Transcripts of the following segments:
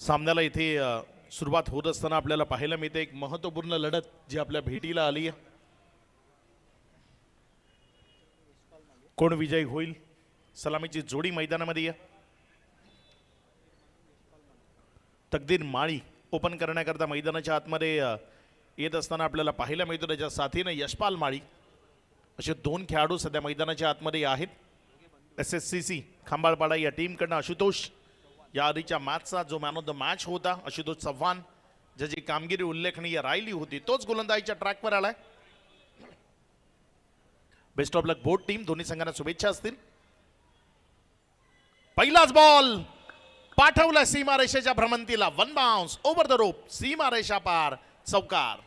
सामन्याला इथे सुरुवात होत असताना आपल्याला पाहायला मिळते एक महत्त्वपूर्ण लढत जी आपल्या भेटीला आली आहे. कोण विजयी होईल? सलामीची जोडी मैदानामध्ये आहे. तकदीर माळी ओपन करण्याकरता मैदानाच्या आतमध्ये येत असताना आपल्याला पाहायला मिळतो. त्याच्या साथीने यशपाल माळी असे दोन खेळाडू सध्या मैदानाच्या आतमध्ये आहेत. SSCC खांबाळपाडा या टीमकडनं आशुतोष या आधीच्या मॅचचा जो मॅन ऑफ द मॅच होता आशुतोष चव्हाण, ज्याची कामगिरी उल्लेखनीय राहिली होती, तोच गोलंदाजीच्या ट्रॅकवर आलाय. Best of luck both team. दोन्ही संघांना शुभेच्छा असतील. पहिलाच बॉल पाठवला सीमारेषेच्या भ्रमंतीला. One bounce over the rope, सीमारेषा पार, चौकार.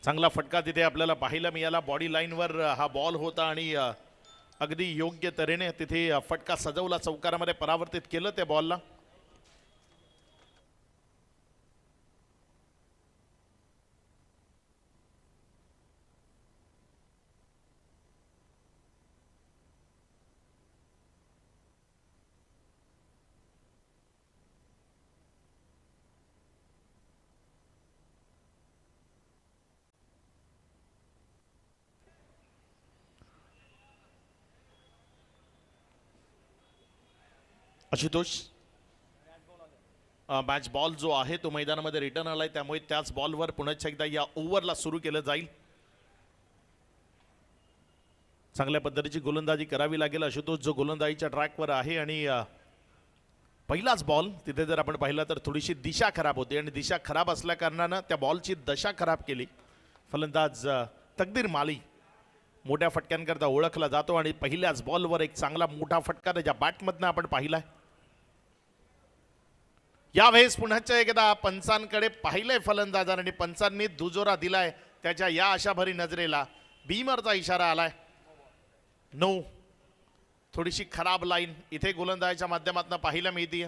चांगला फटका तिथे आपल्याला पाहायला मिळाला. बॉडी लाईनवर हा बॉल होता आणि अगदी योग्य तऱ्हेने तिथे फटका सजवला, चौकारामध्ये परावर्तित केलं त्या बॉलला. आशुतोष मॅच बॉल जो आहे तो मैदानामध्ये रिटर्न आलाय, त्यामुळे त्याच बॉलवर पुन्हा एकदा या ओव्हरला सुरू केलं जाईल. चांगल्या पद्धतीची गोलंदाजी करावी लागेल. आशुतोष जो गोलंदाजीच्या ट्रॅकवर आहे आणि पहिलाच बॉल तिथे जर आपण पाहिलं तर थोडीशी दिशा खराब होती आणि दिशा खराब असल्या कारणानं त्या बॉलची दशा खराब केली. फलंदाज तकदीर माळी मोठ्या फटक्यांकरता ओळखला जातो आणि पहिल्याच बॉलवर एक चांगला मोठा फटका त्याच्या बॅटमधनं आपण पाहिलाय. यावेळेस पुन्हा एकदा पंचांकडे पाहिलंय फलंदाजांनी आणि पंचांनी दुजोरा दिलाय त्याच्या या आशाभरी नजरेला. बीमरचा इशारा आलाय. नो, थोडीशी खराब लाईन इथे गोलंदाजीच्या माध्यमातून पाहायला मिळते.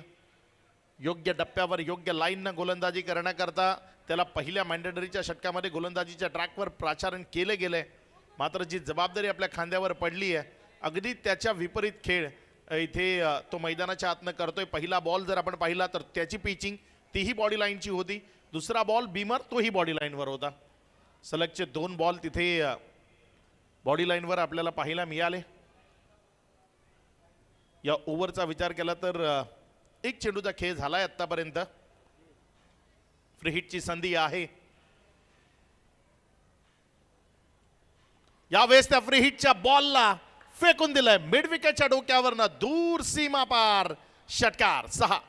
योग्य टप्प्यावर योग्य लाईननं गोलंदाजी करण्याकरता त्याला पहिल्या मॅन्डेटरीच्या षटकामध्ये गोलंदाजीच्या ट्रॅकवर प्राचारण केले गेले. मात्र जी जबाबदारी आपल्या खांद्यावर पडली आहे, अगदी त्याच्या विपरीत खेळ इथे तो मैदानाच्या आतनं करतोय. पहिला बॉल जर आपण पाहिला तर त्याची पिचिंग तीही बॉडी लाईनची होती. दुसरा बॉल बीमर तोही बॉडी लाईनवर होता. सलगचे दोन बॉल तिथे बॉडी लाईनवर आपल्याला पाहायला मिळाले. या ओव्हरचा विचार केला तर एक चेंडूचा खेळ झालाय आतापर्यंत. फ्री हिटची संधी आहे. यावेळेस त्या फ्री हिटच्या बॉलला फेकून दिलंय मिड विकेटच्या डोक्यावरनं दूर, सीमा पार, षटकार. 6.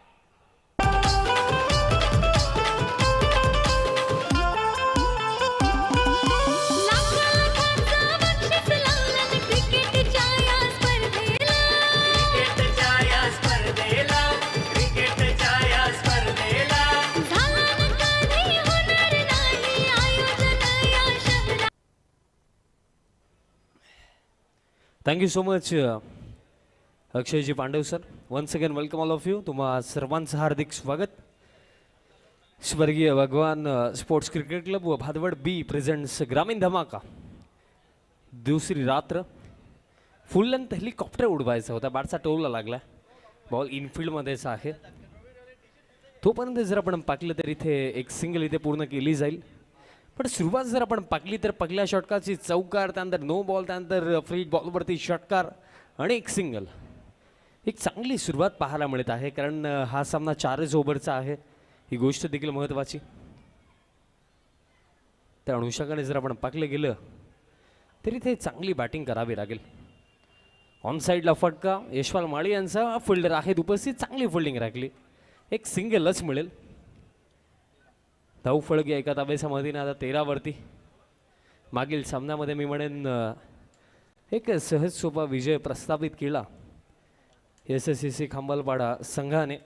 Thank you so much Akshayji Pandav sir. Once again welcome all of you. तुम्हा सर्वांचं हार्दिक स्वागत. स्वर्गीय भगवान स्पोर्ट्स क्रिकेट क्लब व भादवड बी प्रेझेंट्स ग्रामीण धमाका. दुसरी रात्र. फुल लेंथ हेलिकॉप्टर उडवायचा होता, बॅटचा टोलला लागला. बॉल इनफिल्डमध्येच आहे. तोपर्यंत जर आपण पाकलं तर इथे एक सिंगल इथे पूर्ण केली जाईल. पण सुरुवात जर आपण पाकली तर पहिल्या षटकाची चौकार, त्यानंतर नो बॉल, त्यानंतर फ्री बॉलवरती षटकार आणि एक सिंगल. एक चांगली सुरुवात पाहायला मिळत आहे, कारण हा सामना 4च ओव्हरचा आहे. ही गोष्ट देखील महत्त्वाची. त्या अनुषंगाने जर आपण पाकलं गेलं तरी इथे चांगली बॅटिंग करावी लागेल. ऑन साईडला फटका यशपाल माळी यांचा फिल्डर आहेत उपस्थित. चांगली फिल्डिंग राखली. एक सिंगलच मिळेल. धावफलक या एका ताब्याच्या मदतीने आता 13वरती. मागील सामन्यामध्ये मी म्हणेन एक सहज सोपा विजय प्रस्थापित केला SSCC खांबालपाडा संघाने.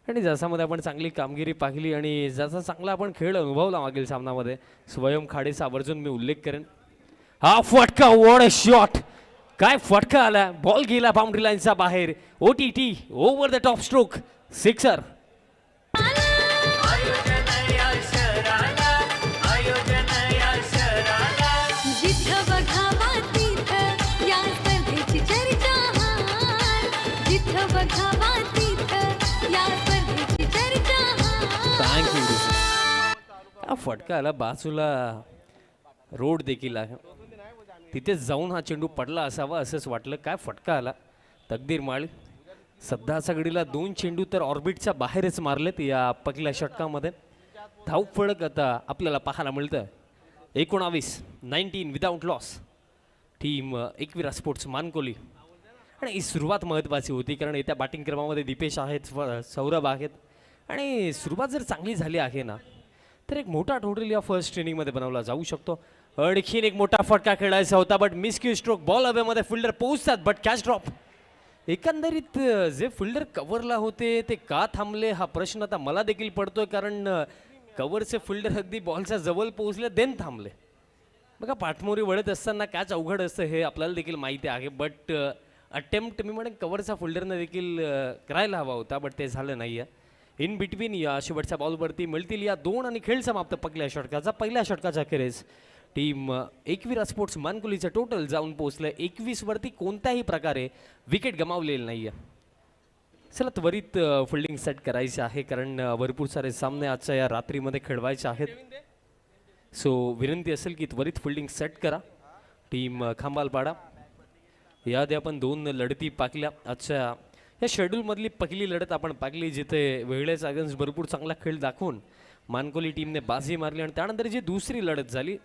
आणि जसामध्ये आपण चांगली कामगिरी पाहिली आणि जसा चांगला आपण खेळ अनुभवला मागील सामनामध्ये स्वयं खाडेचा आवर्जून मी उल्लेख करेन. हा फटका, वॉट अ शॉट, काय फटका आला, बॉल गेला बाउंड्री लाईनच्या बाहेर. OTT over the top stroke, sixer. जिथं बघावा तिथं या स्पर्धेची चर्चा, जिथं बघावा तिथं या स्पर्धेची चर्चा. थँक्यू. हा फटका आला, बाजूला रोड देखील आहे, तिथे जाऊन हा चेंडू पडला असावा असंच वाटलं. काय फटका आला. तकदीर माळी सध्या सगळीला 2 चेंडू तर ऑर्बिटच्या बाहेरच मारलेत या पहिल्या षटकामध्ये. धावफळक आता आपल्याला पाहायला मिळतं. 19 without loss. Team Ekvira sports Mankoli. आणि ही सुरुवात महत्त्वाची होती कारण येत्या बॅटिंग क्रमामध्ये दीपेश आहेत, सौरभ आहेत आणि सुरुवात जर चांगली झाली आहे ना तर एक मोठा टोटल या फर्स्ट इनिंगमध्ये बनवला जाऊ शकतो. आणखीन एक मोठा फटका खेळायचा होता बट मिसक्यू स्ट्रोक, बॉल अवेमध्ये फिल्डर पोहोचतात बट कॅच ड्रॉप. एकंदरीत जे फिल्डर कव्हरला होते ते का थांबले हा प्रश्न आता मला देखील पडतोय कारण कव्हरचे फिल्डर अगदी बॉलच्या जवळ पोहोचले देन थांबले. बघा पाठमोरी वळत असताना कॅच अवघड असतं हे आपल्याला देखील माहिती आहे बट अटेम्प्ट मी म्हणेन कव्हरचा फिल्डरनं देखील करायला हवा होता बट ते झालं नाही आहे. इन बिटवीन या शेवटच्या बॉलवरती मिळतील या 2 आणि खेळ समाप्त पहिल्या षटकाच्या अखेरीस टीम एकविरा स्पोर्ट्स मानकुलीचं टोटल जाऊन पोहोचलं 21 वरती. कोणत्याही प्रकारे विकेट गमावलेली नाही आहे. चला त्वरित फिल्डिंग सेट करायची आहे कारण भरपूर सारे सामने आजच्या या रात्रीमध्ये खेळवायचे आहेत. सो विनंती असेल की त्वरित फिल्डिंग सेट करा. टीम खांबालपाडा याआधी आपण 2 लढती पाकल्या. आजच्या या शेड्यूलमधली पहिली लढत आपण पाकली जिथे वेळेचा अगेन्स्ट भरपूर चांगला खेळ दाखवून मानकोली टीमने बाजी मारली आणि त्यानंतर जी दुसरी लढत झाली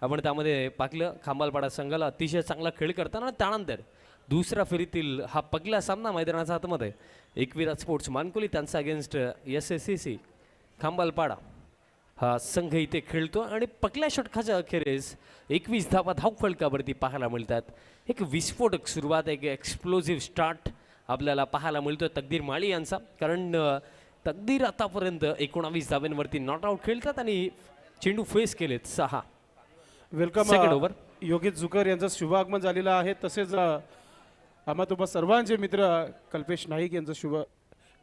आपण त्यामध्ये पाकलं. खांबालपाडा संघाला अतिशय चांगला खेळ करताना त्यानंतर दुसऱ्या फेरीतील हा पहिला सामना मैदानाच्या आतमध्ये एकविरा स्पोर्ट्स मानकोली त्यांचा अगेन्स्ट SSCC खांबालपाडा हा संघ इथे खेळतो आणि पहिल्या षटकाच्या अखेरीस 21 धावा धावफलकावरती पाहायला मिळतात. एक विस्फोटक सुरुवात, एक एक्सप्लोजिव्ह स्टार्ट आपल्याला पाहायला मिळतोय तकदीर माळी यांचा कारण तकदीर आतापर्यंत 19 धाव्यांवरती नॉट आउट खेळतात आणि चेंडू फेस केलेत 6. Welcome second over. Yogesh Zucker यांचं शुभागमन झालेलं आहे. तसेच आम्हा तुम्हा सर्वांचे मित्र कल्पेश नाईक यांचं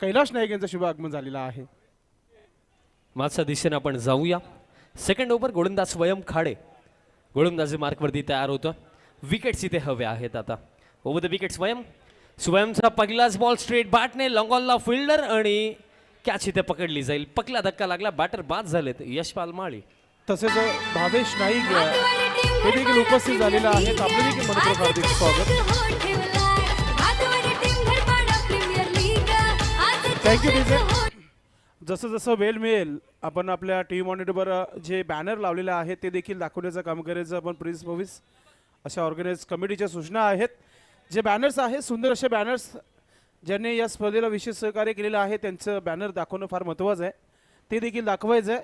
कैलाश नाईक यांचं शुभागमन झालेलं आहे. माझ्या दिशेने आपण जाऊया. Second over. गोलंदाज स्वयं खाडे गोलंदाजी मार्कवरती तयार होतं. विकेट्स इथे हवे आहेत आता. ओव्हर द विकेट स्वयंचा पहिलाच बॉल स्ट्रेट बॅटने लॉंग ऑनला फिल्डर आणि कॅच इथे पकडली जाईल. पहिला धक्का लागला, बॅटर बाद झालेत यशपाल माळी. तसेच भावेश नाईक हे देखील उपस्थित झालेले आहेत. आपले देखील मनपूर्वक हार्दिक स्वागत. Thank you teacher. जसं जसं वेळ मिळेल आपण आपल्या टीव्ही मॉनिटरवर जे बॅनर लावलेले आहेत ते देखील दाखवण्याचं काम करायचं. आपण प्रिन्स मूव्हीज अशा ऑर्गनाइज कमिटीच्या सूचना आहेत. जे बॅनर्स आहेत सुंदर असे बॅनर्स ज्यांनी या स्पर्धेला विशेष सहकार्य केलेलं आहे त्यांचं बॅनर दाखवणं फार महत्त्वाचं आहे. ते देखील दाखवायचं आहे.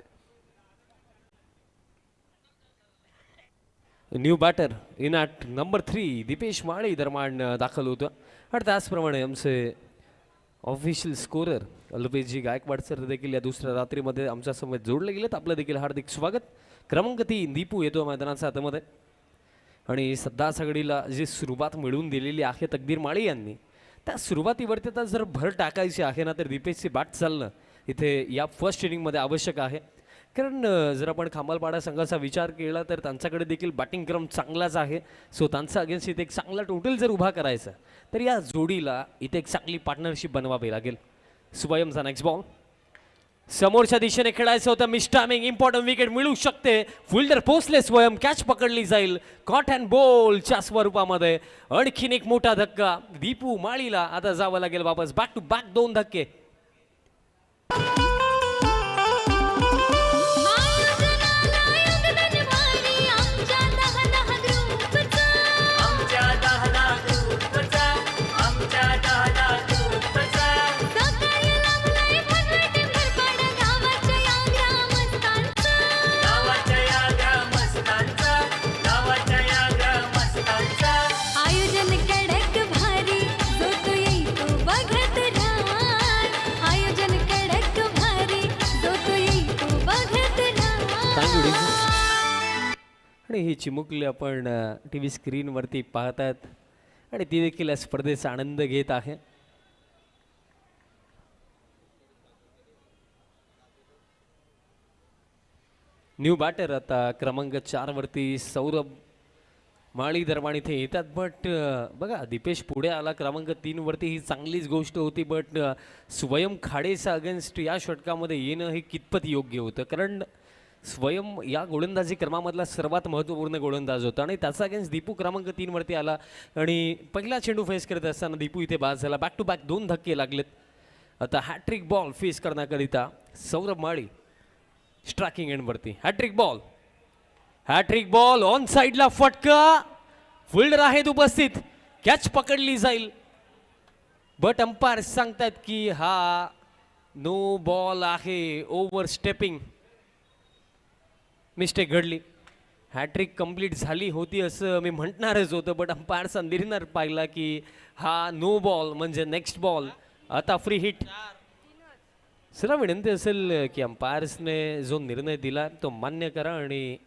New batter in at number 3 Dipesh Mali दरम्यान दाखल होतं आणि त्याचप्रमाणे आमचे official scorer Alpeshji Gaikwad sir देखील या दुसऱ्या रात्रीमध्ये आमच्या समोर जोडले गेलेत. आपलं देखील हार्दिक स्वागत. क्रमांक 3 दीपू येतो मैदानाच्या हातामध्ये आणि सध्या सगळीला जी सुरुवात मिळवून दिलेली आहे तकदीर माळी यांनी त्या सुरुवातीवरती आता जर भर टाकायची आहे ना तर दीपेशची बॅट चालणं इथे या फर्स्ट इनिंगमध्ये आवश्यक आहे कारण जर आपण खांबालपाडा संघाचा विचार केला तर त्यांच्याकडे देखील बॅटिंग क्रम चांगलाच आहे. सो त्यांचा अगेन्स्ट इथे एक चांगला टोटल जर उभा करायचा तर या जोडीला इथे एक चांगली पार्टनरशिप बनवावी लागेल. स्वयंचा नेक्स्ट बॉल समोरच्या दिशेने खेळायचं होतं. मिस टायमिंग, इम्पॉर्टंट विकेट मिळू शकते. फिल्डर पोचले स्वयं, कॅच पकडली जाईल कॉट अँड बॉलच्या स्वरूपामध्ये. आणखीन एक मोठा धक्का दीपू माळीला आता जावं लागेल वापस. बॅक टू बॅक 2 धक्के. आयोजन ही चिमुकली आपण टी व्ही स्क्रीनवरती पाहतात आणि ती देखील या स्पर्धेचा आनंद घेत आहे. न्यू बॅटर आता क्रमांक 4 वरती सौरभ माळी दरम्यान इथे येतात. बट बघा दीपेश पुढे आला क्रमांक 3 वरती, ही चांगलीच गोष्ट होती. बट स्वयं खाडेचा अगेन्स्ट या षटकामध्ये येणं हे कितपत योग्य होतं, कारण स्वयं या गोलंदाजी क्रमामधला सर्वात महत्त्वपूर्ण गोलंदाज होता आणि त्याचा अगेन्स्ट दीपू क्रमांक 3 वरती आला आणि पहिला चेंडू फेस करत असताना दीपू इथे बाद झाला. बॅक टू बॅक 2 धक्के लागलेत. आता हॅट्रिक बॉल फेस करण्याकरिता सौरभ माळी स्ट्रायकिंग एंडवरती. हॅट्रिक बॉल ऑन साइडला फटका, फिल्डर आहेत उपस्थित, कॅच पकडली जाईल. बट अंपायर सांगतात की हा नो बॉल आहे, ओव्हर स्टेपिंग मिस्टेक घडली. हॅट्रिक कंप्लीट झाली होती असं मी म्हणणारच होतं, बट अंपायरचा निर्णय पाहिला की हा नो बॉल म्हणजे नेक्स्ट बॉल. आता फ्री हिट. सर विनंती असेल की अंपायर्सने जो निर्णय दिला तो मान्य करा आणि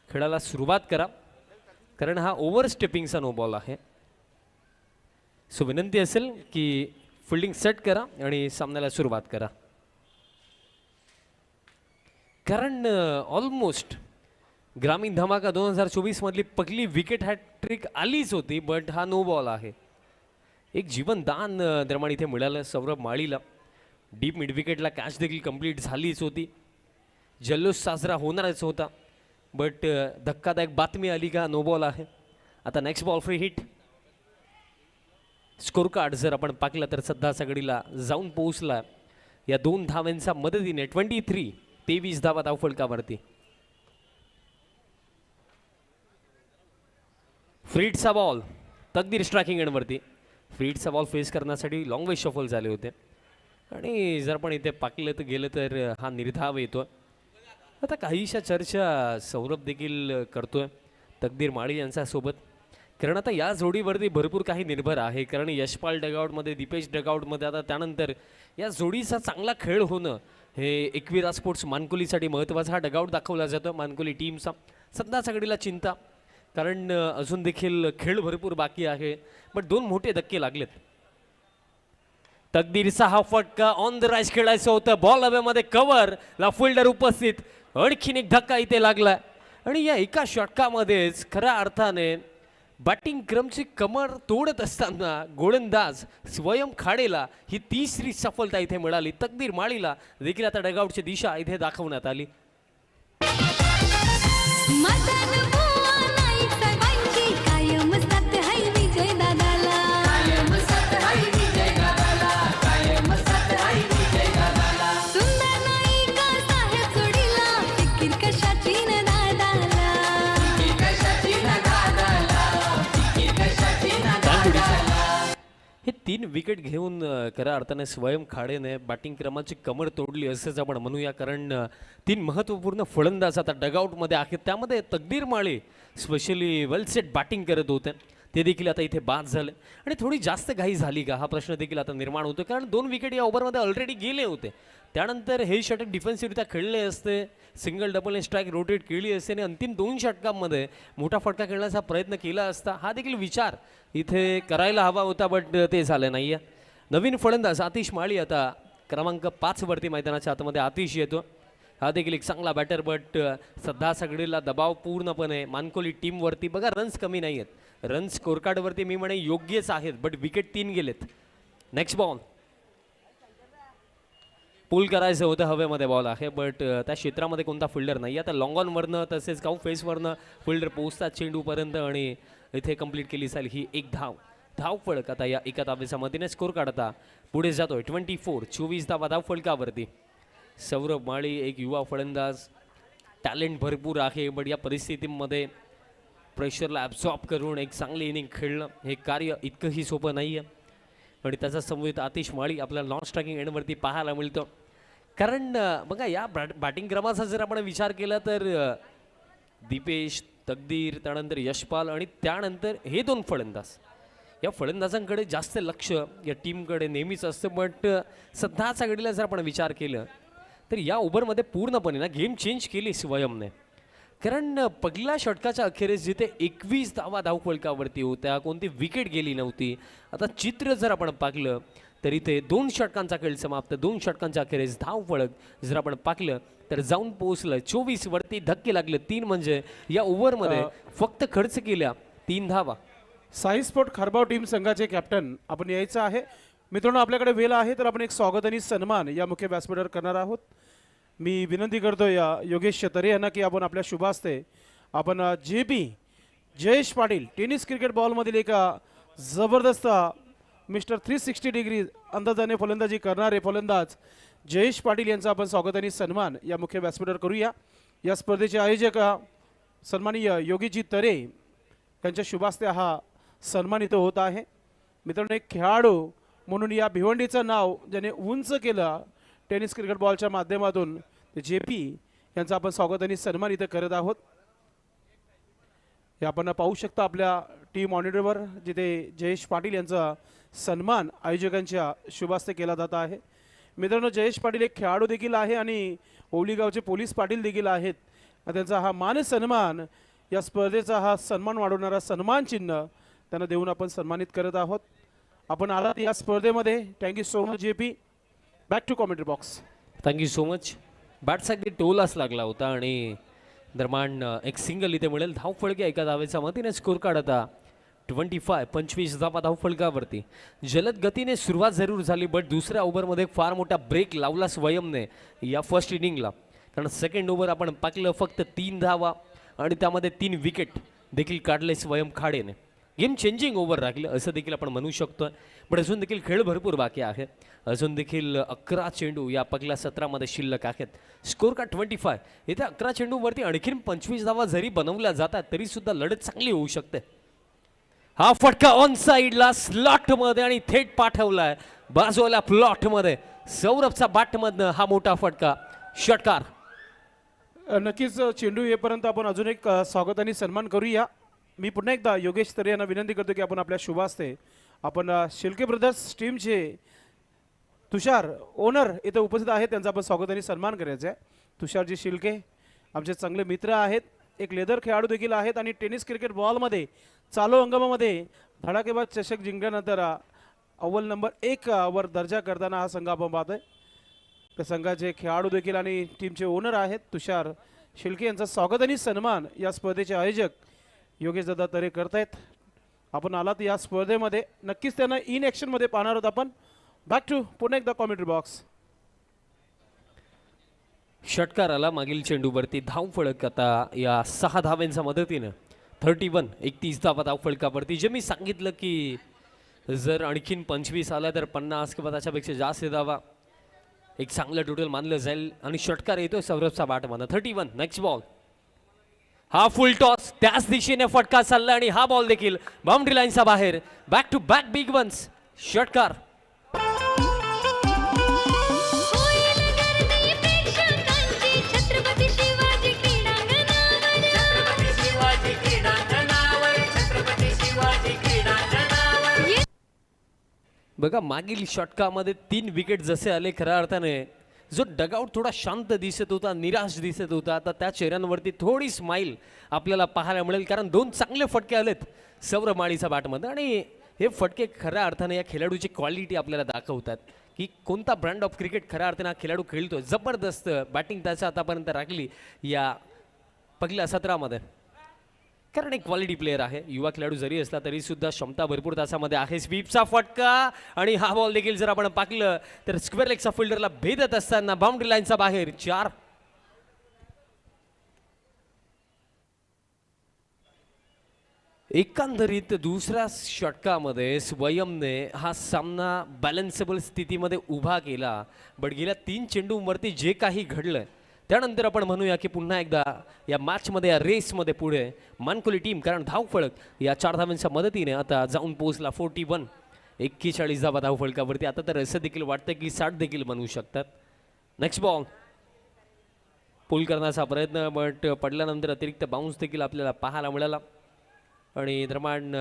खेळाला सुरुवात करा, कारण हा ओव्हर स्टेपिंगचा नो बॉल आहे. सो विनंती असेल की फिल्डिंग सेट करा आणि सामन्याला सुरुवात करा, कारण ऑलमोस्ट ग्रामीण धमाका 2024 मधली पहिली विकेट हॅट्रिक आलीच होती, बट हा नो बॉल आहे. एक जीवनदान दरम्यान इथे मिळालं सौरभ माळीला. डीप मिड विकेटला कॅच देखील कंप्लीट झालीच होती, जल्लोष साजरा होणारच होता. बट धक्कादायक बातमी आली का नो बॉल आहे. आता next ball free hit. Score card जर आपण पाहिलं तर सध्या सगळीला जाऊन पोहोचला या 2 धावांच्या मदतीने. 23 धावा धावफलकावरती. फ्रीडचा बॉल तकदीर स्ट्रायकिंग एंडवरती. फ्रीडचा बॉल फेस करण्यासाठी लॉंग वे शफल झाले होते आणि जर पण इथे पाकलं तर गेलं तर हा निर्धाव येतो. आता काहीशा चर्चा सौरभ देखील करतोय तकदीर माळी यांच्यासोबत, कारण आता या जोडीवरती भरपूर काही निर्भर आहे. कारण यशपाल डगआउटमध्ये, दीपेश डगआउटमध्ये, आता त्यानंतर या जोडीचा चांगला खेळ होणं हे एकविरा स्पोर्ट्स मानकोलीसाठी महत्त्वाचा हा डगआउट दाखवला जातो मानकोली टीमचा. सध्या सगळीला चिंता, कारण अजून देखील खेळ भरपूर बाकी आहे. बट 2 मोठे धक्के लागलेत. तकदीरचा हा फटका ऑन द राईज खेळायचं होतं, बॉल हवेमध्ये कव्हर ला फिल्डर उपस्थित. आणखीन एक धक्का इथे लागला आणि या एका षटकामध्येच खऱ्या अर्थाने बॅटिंग क्रमची कमर तोडत असताना गोलंदाज स्वयं खाडेला ही 3री सफलता इथे मिळाली. तकदीर माळीला देखील आता डगआउटची दिशा इथे दाखवण्यात आली. मदन बुवा नाही सर्वांची, कायम साथ है विजय दादाला. सुंदर नायिका साहेब जोडीला, फिकीर कशाची न दादाला. हे 3 विकेट घेऊन खऱ्या अर्थाने स्वयं खाडेने बॅटिंग क्रमाची कमर तोडली असंच आपण म्हणूया, कारण 3 महत्त्वपूर्ण फलंदाज आता डगआउटमध्ये आहेत. त्यामध्ये तकदीर माळी स्पेशली वेल सेट बॅटिंग करत होते, ते देखील आता इथे बाद झाले. आणि थोडी जास्त घाई झाली का हा प्रश्न देखील आता निर्माण होतो, कारण 2 विकेट या ओव्हरमध्ये ऑलरेडी गेले होते. त्यानंतर हे षटक डिफेन्सिव्हरित्या खेळले असते, सिंगल डबल स्ट्राईक रोटेट केली असते आणि अंतिम 2 षटकांमध्ये मोठा फटका खेळण्याचा प्रयत्न केला असता. हा देखील विचार इथे करायला हवा होता, बट ते झालं नाही आहे. नवीन फलंदाज आतिश माळी आता क्रमांक 5 वरती मैदानाच्या आतमध्ये आतिश येतो. हा देखील एक चांगला बॅटर, बट सध्या सगळीला दबाव पूर्णपणे मानकोली टीमवरती. बघा रन्स कमी नाही आहेत, रन्स स्कोरकार्डवरती मी म्हणे योग्यच आहेत, बट विकेट 3 गेलेत. नेक्स्ट बॉल पुल करायचं होतं, हवेमध्ये बॉल आहे, बट त्या क्षेत्रामध्ये कोणता फिल्डर नाही. आता लॉंग ऑनवरनं तसेच काऊ फेसवरनं फिल्डर पोहोचतात चेंडूपर्यंत आणि इथे कंप्लीट केली जाईल ही एक धाव फळक. आता या एका धावेच्या मदतीने स्कोर काढता पुढे जातोय. 24 धावा धाव फलकावरती. सौरभ माळी एक युवा फलंदाज, टॅलेंट भरपूर आहे, बट या परिस्थितीमध्ये प्रेशरला ॲब्झॉर्ब करून एक चांगली इनिंग खेळणं हे कार्य इतकंही सोपं नाही आहे. आणि त्याचा समवेत आतिश माळी आपल्याला नॉन स्ट्रायकिंग एंडवरती पाहायला मिळतो. कारण बघा या बॅटिंग क्रमाचा जर आपण विचार केला तर दीपेश, तकदीर, त्यानंतर यशपाल आणि त्यानंतर हे 2 फलंदाज, या फलंदाजांकडे जास्त लक्ष या टीमकडे नेहमीच असतं. बट सध्याच्या घडीला जर आपण विचार केलं तर या ओव्हरमध्ये पूर्णपणे ना गेम चेंज केली स्वयंने. कारण पहिल्या षटकाच्या अखेरीस जिथे 21 धावा धावफलकावरती होत्या, कोणती विकेट गेली नव्हती. आता चित्र जर आपण पाहिलं तर इथे 2 षटकांचा खेळ समाप्त, 2 षटकांच्या अखेरीस धावफलक जर आपण पाहिलं तर जाऊन पोहोचलं 24 वरती. धक्के लागले 3, म्हणजे या ओव्हरमध्ये फक्त खर्च केल्या 3 धावा. साई स्पोर्ट खारबाव टीम संघाचे कॅप्टन आपण यायचं आहे. मित्रांनो, आपल्याकडे वेळ आहे तर आपण एक स्वागत आणि सन्मान या मुख्य व्यासपीठावर करणार आहोत. मी विनंती करतो या योगेश तरे यांना की आपण आपल्या शुभ हस्ते आपण JP Jayesh Patil tennis cricket बॉलमधील एक जबरदस्त मिस्टर 360 डिग्री अंदाजाने फलंदाजी करणारे फलंदाज जयेश पाटील यांचा आपण स्वागत आणि सन्मान या मुख्य व्यासपीठावर करूया. या स्पर्धेचे आयोजक सन्माननीय योगीजी तरे यांच्या शुभ हस्ते हा सन्मान इथं होत आहे. मित्रांनो, एक खेळाडू म्हणून या भिवंडीचं नाव ज्याने उंच केलं टेनिस क्रिकेट बॉलच्या माध्यमातून, ते JP यांचं आपण स्वागत आणि सन्मान इथं करत आहोत. हे आपण पाहू शकता आपल्या टीम मॉनिटरवर, जिथे जयेश पाटील यांचा सन्मान आयोजकांच्या शुभ हस्ते केला जात आहे. मित्रांनो, जयेश पाटील एक खेळाडू देखील आहे आणि ओवलीगावचे पोलीस पाटील देखील आहेत. त्यांचा हा मान सन्मान, या स्पर्धेचा हा सन्मान वाढवणारा सन्मान चिन्ह त्यांना देऊन आपण सन्मानित करत आहोत. आपण आलात या स्पर्धेमध्ये. Thank you so much JP. Back to commentary box. Thank you so much. बॅटचा अगदी टोलाच लागला होता आणि दरम्यान एक सिंगल इथे मिळेल. धावफलके एका धावेच्या मतीने स्कोर काढता 25 धावा धावफलकावरती. जलद गतीने सुरुवात जरूर झाली, बट दुसऱ्या ओव्हरमध्ये फार मोठा ब्रेक लावला स्वयंने या फर्स्ट इनिंगला. कारण सेकंड ओव्हर आपण पाकलं फक्त 3 धावा आणि त्यामध्ये 3 विकेट देखील काढले स्वयं खाडेने. गेम चेंजिंग ओव्हर राखलं असं देखील आपण म्हणू शकतो. पण अजून देखील खेळ भरपूर बाकी आहे. अजून देखील 11 चेंडू या पहिल्या सत्रामध्ये शिल्लक आहेत. स्कोर का 25. इथे 11 चेंडूवरती आणखीन 25 धावा जरी बनवल्या जातात तरी सुद्धा लढत चांगली होऊ शकते. हा फटका ऑन साईडला स्लॉटमध्ये आणि थेट पाठवलाय बाजूला प्लॉटमध्ये. सौरभचा बॅटमधनं हा मोठा फटका, षटकार. नक्कीच चेंडू येईपर्यंत आपण अजून एक स्वागत आणि सन्मान करूया. मी पुन्हा एकदा योगेश तरे यांना विनंती करतो की आपण आपल्या शुभ हस्ते आपण शिल्के ब्रदर्स टीमचे तुषार ओनर इथे उपस्थित आहेत, त्यांचा आपण स्वागत आणि सन्मान करायचा आहे. तुषारजी शिल्के आमचे चांगले मित्र आहेत, एक लेदर खेळाडू देखील आहेत आणि टेनिस क्रिकेट बॉलमध्ये चालू हंगामामध्ये धडाकेबाज चषक जिंकल्यानंतर अव्वल नंबर 1 वर दर्जा करताना हा संघ आपण पाहतोय. त्या संघाचे खेळाडू देखील आणि टीमचे ओनर आहेत तुषार शिल्के यांचा स्वागत आणि सन्मान या स्पर्धेचे आयोजक योगेश दादा तरे करतायत. आपण आलात या स्पर्धेमध्ये, नक्कीच त्यांना इन ॲक्शनमध्ये पाहणार आहोत आपण. बॅक टू पुन्हा एकदा कॉमेंट्री बॉक्स. षटकाराला मागील चेंडूवरती धावफलक आता या 6 धाव्यांच्या मदतीनं 31 धावा धावफलकावरती. जे मी सांगितलं की जर आणखीन 25 आला तर 50 किंवा त्याच्यापेक्षा जास्त धावा एक चांगलं टोटल मानलं जाईल. आणि षटकार येतोय सौरभचा बॅटमधनं. 31. Next ball. हा फुल टॉस, त्याच दिशेने फटका चालला आणि हा बॉल देखील बाउंड्री लाईनच्या बाहेर. Back to back big ones. षटकार. होईल गर्दी प्रेक्षकांची छत्रपती शिवाजी क्रीडांगणावर. बघा, मागील षटकामध्ये 3 विकेट जसे आले, खऱ्या अर्थाने जो डगआउट थोडा शांत दिसत होता, निराश दिसत होता, आता त्या चेहऱ्यांवरती थोडी स्माईल आपल्याला पाहायला मिळेल. कारण 2 चांगले फटके आलेत सौरभ माळीच्या बॅटमध्ये आणि हे फटके खऱ्या अर्थाने या खेळाडूची क्वालिटी आपल्याला दाखवतात की कोणता ब्रँड ऑफ क्रिकेट खऱ्या अर्थाने हा खेळाडू खेळतो. जबरदस्त बॅटिंग त्याच्या आतापर्यंत राखली या पहिल्या सत्रामध्ये. कारण एक क्वालिटी प्लेअर आहे, युवा खेळाडू जरी असला तरी सुद्धा क्षमता भरपूर त्याच्यामध्ये आहे. स्वीपचा फटका आणि हा बॉल देखील जर आपण पाहिलं तर स्क्वेअर लेगचा फिल्डरला भेदत असताना बाउंड्री लाईनचा बाहेर. 4. एकंदरीत दुसऱ्या षटकामध्ये स्वयंने हा सामना बॅलन्सेबल स्थितीमध्ये उभा केला. बट गेल्या 3 चेंडूंवरती जे काही घडलं त्यानंतर आपण म्हणूया की पुन्हा एकदा या मॅचमध्ये, या रेसमध्ये पुढे मानकोली टीम. कारण धावफलक या 4 धावांच्या मदतीने आता जाऊन पोहोचला 41 धावा धावफलकावरती. आता तर असं देखील वाटतं की 60 देखील बनवू शकतात. Next ball. पुल करण्याचा प्रयत्न, बट पडल्यानंतर अतिरिक्त बाउन्स देखील आपल्याला पाहायला मिळाला. आणि दरम्यान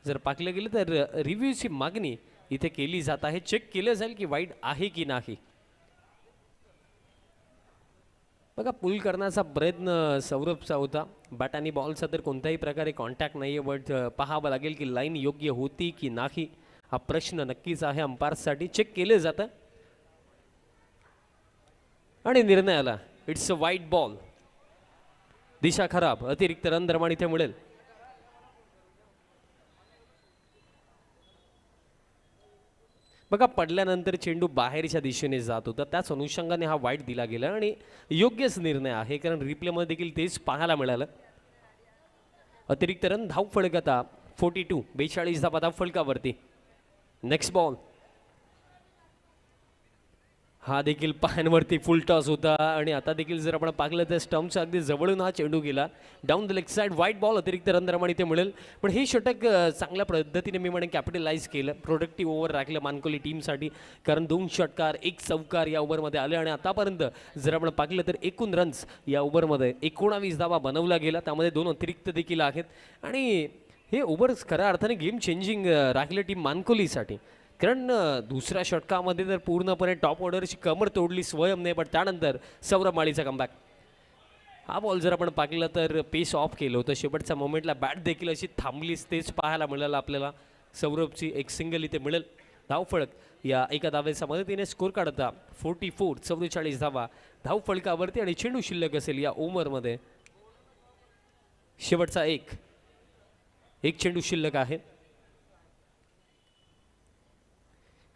जर पाहिलं गेलं तर रिव्ह्यूची मागणी इथे केली जात आहे. चेक केलं जाईल की वाईड आहे की नाही. बघा पुल करण्याचा प्रयत्न सौरभचा होता. बॅट आणि बॉलचा तर कोणत्याही प्रकारे कॉन्टॅक्ट नाही आहे. बट पाहावं लागेल की लाईन योग्य होती की नाही हा प्रश्न नक्कीच आहे. अंपायर्ससाठी चेक केले जातं आणि निर्णय आला. इट्स अ वाईट बॉल. दिशा खराब. अतिरिक्त रन दरम्यान इथे मिळेल. बघा पडल्यानंतर चेंडू बाहेरच्या दिशेने जात होता. त्याच अनुषंगाने हा वाईट दिला गेला आणि योग्यच निर्णय आहे कारण रिप्लेमध्ये देखील तेच पाहायला मिळालं. अतिरिक्त रन धाव फळक आता 42 42 धावा धाव फलकावरती. Next ball. हा देखील पायांवरती फुल टॉस होता आणि आता देखील जर आपण पाहिलं तर स्टंपच्या अगदी जवळून हा चेंडू गेला. डाऊन द लेग साईड वाईट बॉल. अतिरिक्त रन दरम्यान इथे मिळेल. पण हे षटक चांगल्या पद्धतीने मी म्हणेन कॅपिटलाइज केलं. प्रोडक्टिव्ह ओव्हर राखलं मानकोली टीमसाठी कारण 2 षटकार 1 चौकार या ओव्हरमध्ये आले आणि आतापर्यंत जर आपण पाहिलं तर एकूण रन्स या ओव्हरमध्ये 19 धावा बनवला गेला. त्यामध्ये 2 अतिरिक्त देखील आहेत आणि हे ओव्हर्स खऱ्या अर्थाने गेम चेंजिंग राखलं टीम मानकोलीसाठी कारण दुसऱ्या षटकामध्ये तर पूर्णपणे टॉप ऑर्डरची कमर तोडली स्वयंने. पण त्यानंतर सौरभ माळीचा कमबॅक. हा बॉल जर आपण पाहिलं तर पेस ऑफ केलं होतं. शेवटच्या मोमेंटला बॅट देखील अशी थांबलीच तेच पाहायला मिळालं आपल्याला. सौरभची एक सिंगल इथे मिळेल. धावफळक या एका धावेच्या मदतीने स्कोर काढता 44 44 धावा धाव फळकावरती आणि चेंडू शिल्लक असेल या ओव्हरमध्ये. शेवटचा एक चेंडू शिल्लक आहे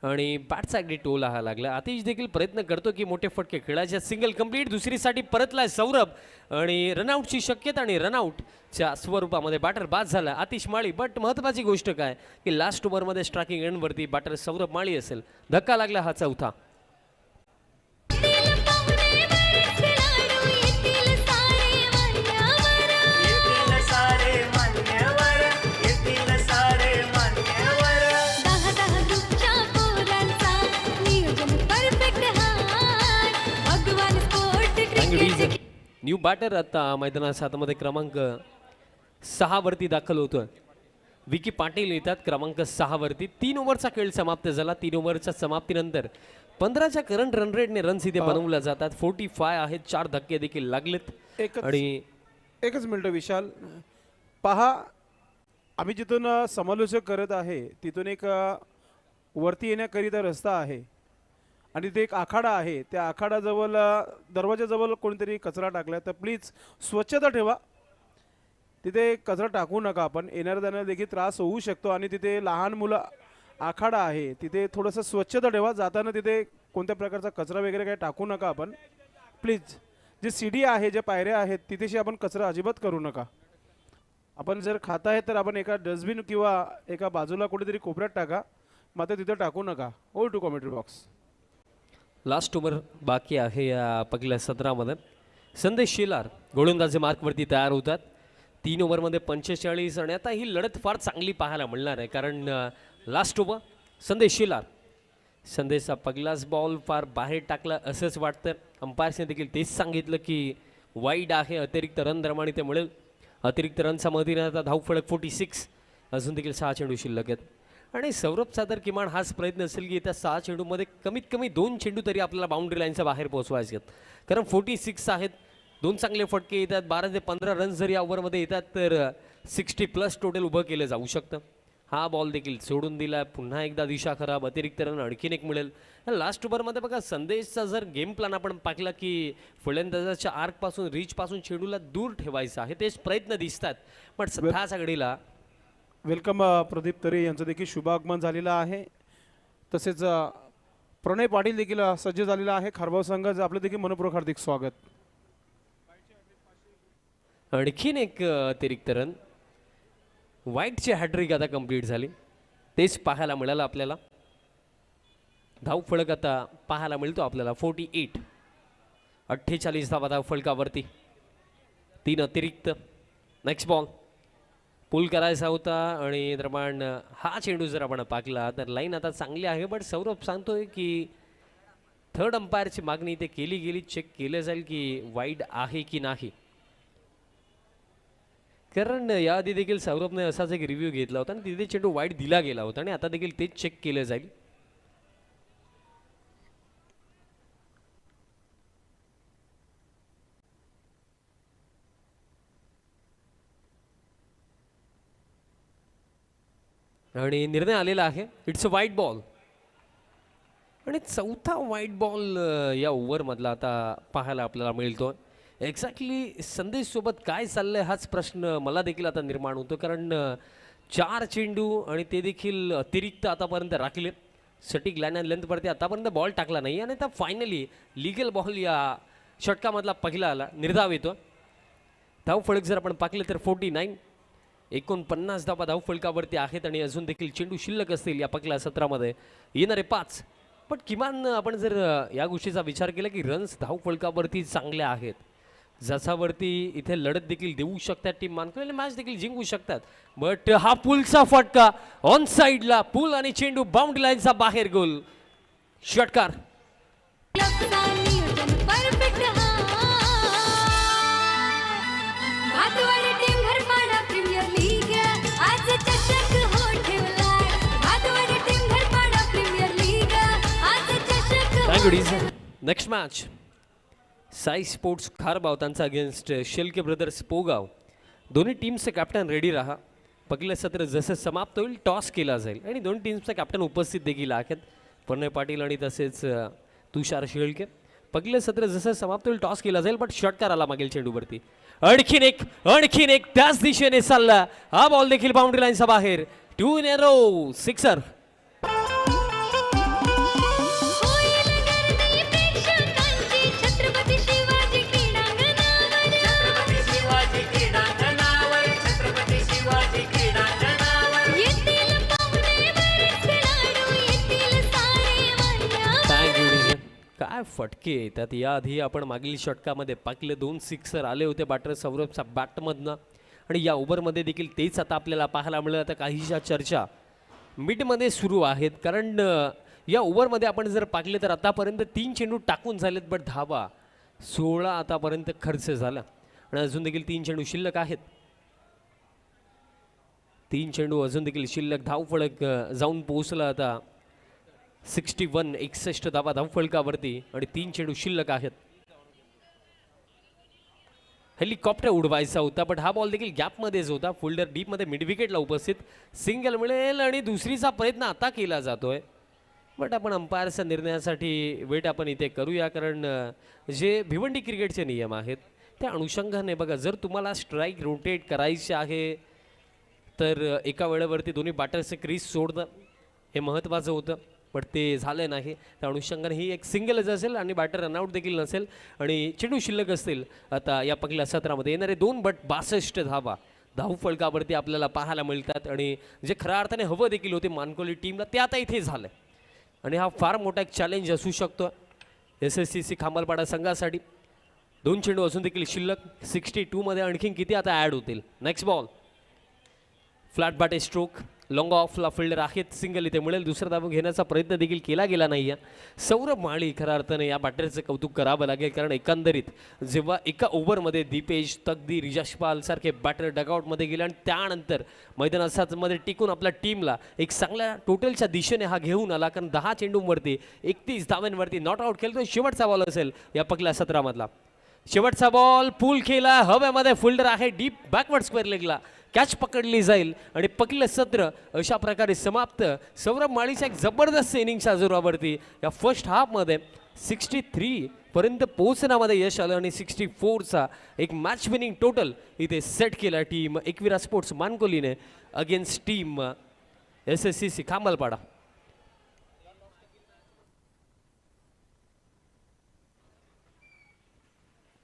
आणि बॅटचा अगदी टोल हा लागला. आतिश देखील प्रयत्न करतो की मोठे फटके खेळायचे. Single complete. दुसरीसाठी परतलाय सौरभ आणि रनआउटची शक्यता आणि रनआउटच्या स्वरूपामध्ये बॅटर बाद झाला आतिश माळी. बट महत्त्वाची गोष्ट काय की लास्ट ओव्हरमध्ये स्ट्रायकिंग एंडवरती बॅटर सौरभ माळी असेल. धक्का लागला हा चौथा. येतील पाहुणे बरेच खेळाडू, येतील सारे मान्यवर. येतील सारे मान्यवर. 10 ग्रुपच्या पोरांचा नियोजन परफेक्ट हाय. भगवान स्पोर्ट क्रिकेट न्यू बॅटर आता मैदानाच्या हातामध्ये क्रमांक 6 वरती दाखल होतोय. विकी पाटील येतात क्रमांक 6 वरती. 3 ओव्हरचा खेळ समाप्त झाला. 3 ओव्हरच्या समाप्तीनंतर 15च्या करंट रन रेटने रन्स इथे बनवल्या जातात. 45 आहेत. 4 धक्के देखील लागलेत आणि एकच मिनिट विशाल. पहा आम्ही जिथून समालोचक करत आहे तिथून एक वरती येण्याकरिता रस्ता आहे आणि तिथे एक आखाडा आहे. त्या आखाडाजवळ दरवाजाजवळ कोणीतरी कचरा टाकला तर प्लीज स्वच्छता ठेवा. तिथे कचरा टाकू नका. आपण येणाऱ्या जाण्याला देखील त्रास होऊ शकतो आणि तिथे लहान मुलं आखाडा आहे तिथे थोडंसं स्वच्छता ठेवा. जाताना तिथे कोणत्या प्रकारचा कचरा वगैरे काही टाकू नका आपण प्लीज. जे सीडी आहे ज्या पायऱ्या आहेत तिथेशी आपण कचरा अजिबात करू नका. आपण जर खात आहे तर आपण एका डस्टबिन किंवा एका बाजूला कुठेतरी कोपऱ्यात टाका. मात्र तिथं टाकू नका. Over to commentary box. Last over बाकी आहे या पहिल्या सत्रामध्ये. संदेश शेलार गोलंदाजी मार्कवरती तयार होतात. 3 ओव्हरमध्ये 45 आणि आता ही लढत फार चांगली पाहायला मिळणार आहे कारण लास्ट ओव्हर संदेश शेलार. संदेशचा पहिलाच बॉल फार बाहेर टाकला असंच वाटतं. अंपायर्सने देखील तेच सांगितलं की वाईड आहे. अतिरिक्त रन दरम्यान इथे मिळेल. अतिरिक्त रनचा मधीने आता धावफळक 46. अजून देखील 6 चेंडू शिल्लक आहेत आणि सौरभचा तर किमान हाच प्रयत्न असेल की त्या 6 चेंडूमध्ये कमीत कमी 2 चेंडू तरी आपल्याला बाउंड्री लाईनच्या बाहेर पोहोचवायचे आहेत कारण 46 आहेत. 2 चांगले फटके येतात. 12 ते 15 रन्स जर या ओव्हरमध्ये येतात तर 60+ टोटल उभं केलं जाऊ शकतं. हा बॉल देखील सोडून दिला. पुन्हा एकदा दिशा खराब. अतिरिक्त रन आणखीन एक मिळेल. लास्ट ओव्हरमध्ये बघा संदेशचा जर गेम प्लॅन आपण पाहिला की फलंदाजाच्या आर्कपासून रीचपासून चेंडूला दूर ठेवायचा आहे तेच प्रयत्न दिसतात. पण सध्याच्या घडीला वेलकम प्रदीप तरे यांचं देखील शुभागमन झालेलं आहे. तसेच प्रणय पाटील देखील सज्ज झालेला आहे. खारबाव संघाचं आपलं देखील मनपूर्वक हार्दिक स्वागत. आणखीन एक अतिरिक्त रन. वाईटची हॅट्रिक आता कंप्लीट झाली तेच पाहायला मिळालं आपल्याला. धाव फळक आता पाहायला मिळतो आपल्याला 48. 48 धावा धाव फळकावरती. 3 अतिरिक्त. Next ball. पुल करायचा होता आणि दरम्यान हा चेंडू जर आपण पाकला तर लाईन आता चांगली आहे. बट सौरभ सांगतोय की थर्ड अंपायरची मागणी इथे केली गेली. चेक केलं जाईल की वाईड आहे की नाही कारण याआधी देखील सौरभने असाच एक रिव्ह्यू घेतला होता आणि तिथे चेंडू वाईड दिला गेला होता आणि आता देखील तेच चेक केलं जाईल. आणि निर्णय आलेला आहे. इट्स अ वाईट बॉल. आणि चौथा व्हाईट बॉल या ओव्हरमधला आता पाहायला आपल्याला मिळतो. एक्झॅक्टली संदेशसोबत काय चाललं आहे हाच प्रश्न मला देखील आता निर्माण होतो, कारण 4 चेंडू आणि ते देखील अतिरिक्त आतापर्यंत राखले. सटीक लाईन अँड लेंथवरती आतापर्यंत बॉल टाकला नाही आणि आता फायनली लिगल बॉल या षटकामधला पहिला आला, निर्धाव येतो. धावफलक जर आपण पाहिलं तर 49, 49 धावा धावफलकावरती आहेत आणि अजून देखील चेंडू शिल्लक असतील या पहिल्या सत्रामध्ये. येणारे 5, पण किमान आपण जर या गोष्टीचा विचार केला की रन्स धावफलकावरती चांगले आहेत, ज्याच्यावरती इथे लढत देखील देऊ शकतात टीम मानकरी, मॅच देखील जिंकू शकतात. बट हा पुलचा फटका ऑन साईडला, पूल आणि चेंडू बाउंड्री लाईनचा बाहेर, गोल. षटकार. क्लबचा नियोजन perfect Bhatwadi team Gharpada premier league आज चषक हो ठेवलाय. Bhatwadi team Gharpada premier league आज चषक हो thank you DJs. Next match Sai sports Kharbav त्यांचा अगेन्स्ट शेलके ब्रदर्स पोगाव. दोन्ही टीमचे कॅप्टन रेडी राहा. पहिलं सत्र जसं समाप्त होईल टॉस केला जाईल आणि दोन टीम्सचे कॅप्टन उपस्थित देखील आहेत, प्रणय पाटील आणि तसेच तुषार शेळके. पहिलं सत्र जसं समाप्त होईल टॉस केला जाईल, बट षटकार आला मागील चेंडूवरती. आणखीन एक त्याच दिशेने चालला. हा बॉल देखील बाउंड्री लाईनचा बाहेर. 2 in a row, सिक्सर. होईल गर्दी प्रेक्षकांची छत्रपती शिवाजी क्रीडांगणावर. छत्रपती शिवाजी क्रीडांगणावर, छत्रपती शिवाजी क्रीडांगणावर. येतील पाहुणे बरेच खेळाडू, येतील सारे मान्यवर. Thank you DJ. काय फटके येतात. याआधी आपण मागील षटकामध्ये पाकले 2 सिक्सर आले होते बॅटर सौरभच्या बॅटमधनं आणि या ओव्हरमध्ये देखील तेच आता आपल्याला पाहायला मिळेल. आता काहीशा चर्चा मिडमध्ये सुरू आहेत, कारण या ओव्हरमध्ये आपण जर पाहिले तर आतापर्यंत 3 चेंडू टाकून झालेत, बट धावा 16 आतापर्यंत खर्च झाला आणि अजून देखील 3 चेंडू शिल्लक आहेत. 3 चेंडू अजून देखील शिल्लक. धावफलक जाऊन पोहोचला आता 61, 61 धावा धावफलकावरती आणि 3 चेंडू शिल्लक आहेत. हेलिकॉप्टर उडवायचा होता, बट हा बॉल देखील गॅपमध्येच होता. फोल्डर डीपमध्ये मिड विकेटला उपस्थित. सिंगल मिळेल आणि दुसरीचा प्रयत्न आता केला जातोय, बट आपण अंपायरच्या निर्णयासाठी वेट आपण इथे करूया, कारण जे भिवंडी क्रिकेटचे नियम आहेत त्या अनुषंगाने बघा, जर तुम्हाला स्ट्राईक रोटेट करायचे आहे तर एका वेळेवरती दोन्ही बॅटर्सचे क्रीज सोडणं हे महत्त्वाचं होतं, बट ते झालं नाही. त्या अनुषंगाने ही एक सिंगलच असेल आणि बॅटर रनआउट देखील नसेल आणि चेंडू शिल्लक असतील आता या पहिल्या सत्रामध्ये. येणारे 2 बट 62 धावा धावफलकावरती आपल्याला पाहायला मिळतात आणि जे खऱ्या अर्थाने हवं देखील होते मानकोली टीमला ते आता इथे झालं आणि हा फार मोठा एक चॅलेंज असू शकतो SSCC खांबालपाडा संघासाठी. 2 चेंडू अजून देखील शिल्लक. 62 मध्ये आणखीन किती आता ॲड होतील. Next ball. फ्लॅट बॅटे स्ट्रोक. लॉंग ऑफला फिल्डर आहेत. सिंगल इथे मिळेल. दुसरा धाव घेण्याचा प्रयत्न देखील केला गेला नाही आहे. सौरभ माळी खऱ्या अर्थाने या बॅटरचं कौतुक करावं लागेल, कारण एकंदरीत जेव्हा एका ओव्हरमध्ये दीपेश, तकदीर, यशपाल सारखे बॅटर डगआउटमध्ये गेले आणि त्यानंतर मैदानामध्ये टिकून आपल्या टीमला एक चांगल्या टोटलच्या दिशेने हा घेऊन आला, कारण 10 चेंडूंवरती 31 धाव्यांवरती नॉट आउट केलं. तो शेवटचा बॉल असेल या पहिल्या सत्रामधला. शेवटचा बॉल पूल केला हव्यामध्ये. फिल्डर आहे डीप बॅकवर्ड स्क्वेअर लेगला. कॅच पकडली जाईल आणि पहिलं सत्र अशा प्रकारे समाप्त. सौरभ माळीच्या एक जबरदस्त इनिंगच्या जोरावरती या फर्स्ट हाफमध्ये 63 पर्यंत पोहोचण्यामध्ये यश आलं आणि 64चा एक मॅच विनिंग टोटल इथे सेट केला टीम एकविरा स्पोर्ट्स मानकोलीने अगेन्स्ट टीम SSCC खांबालपाडा.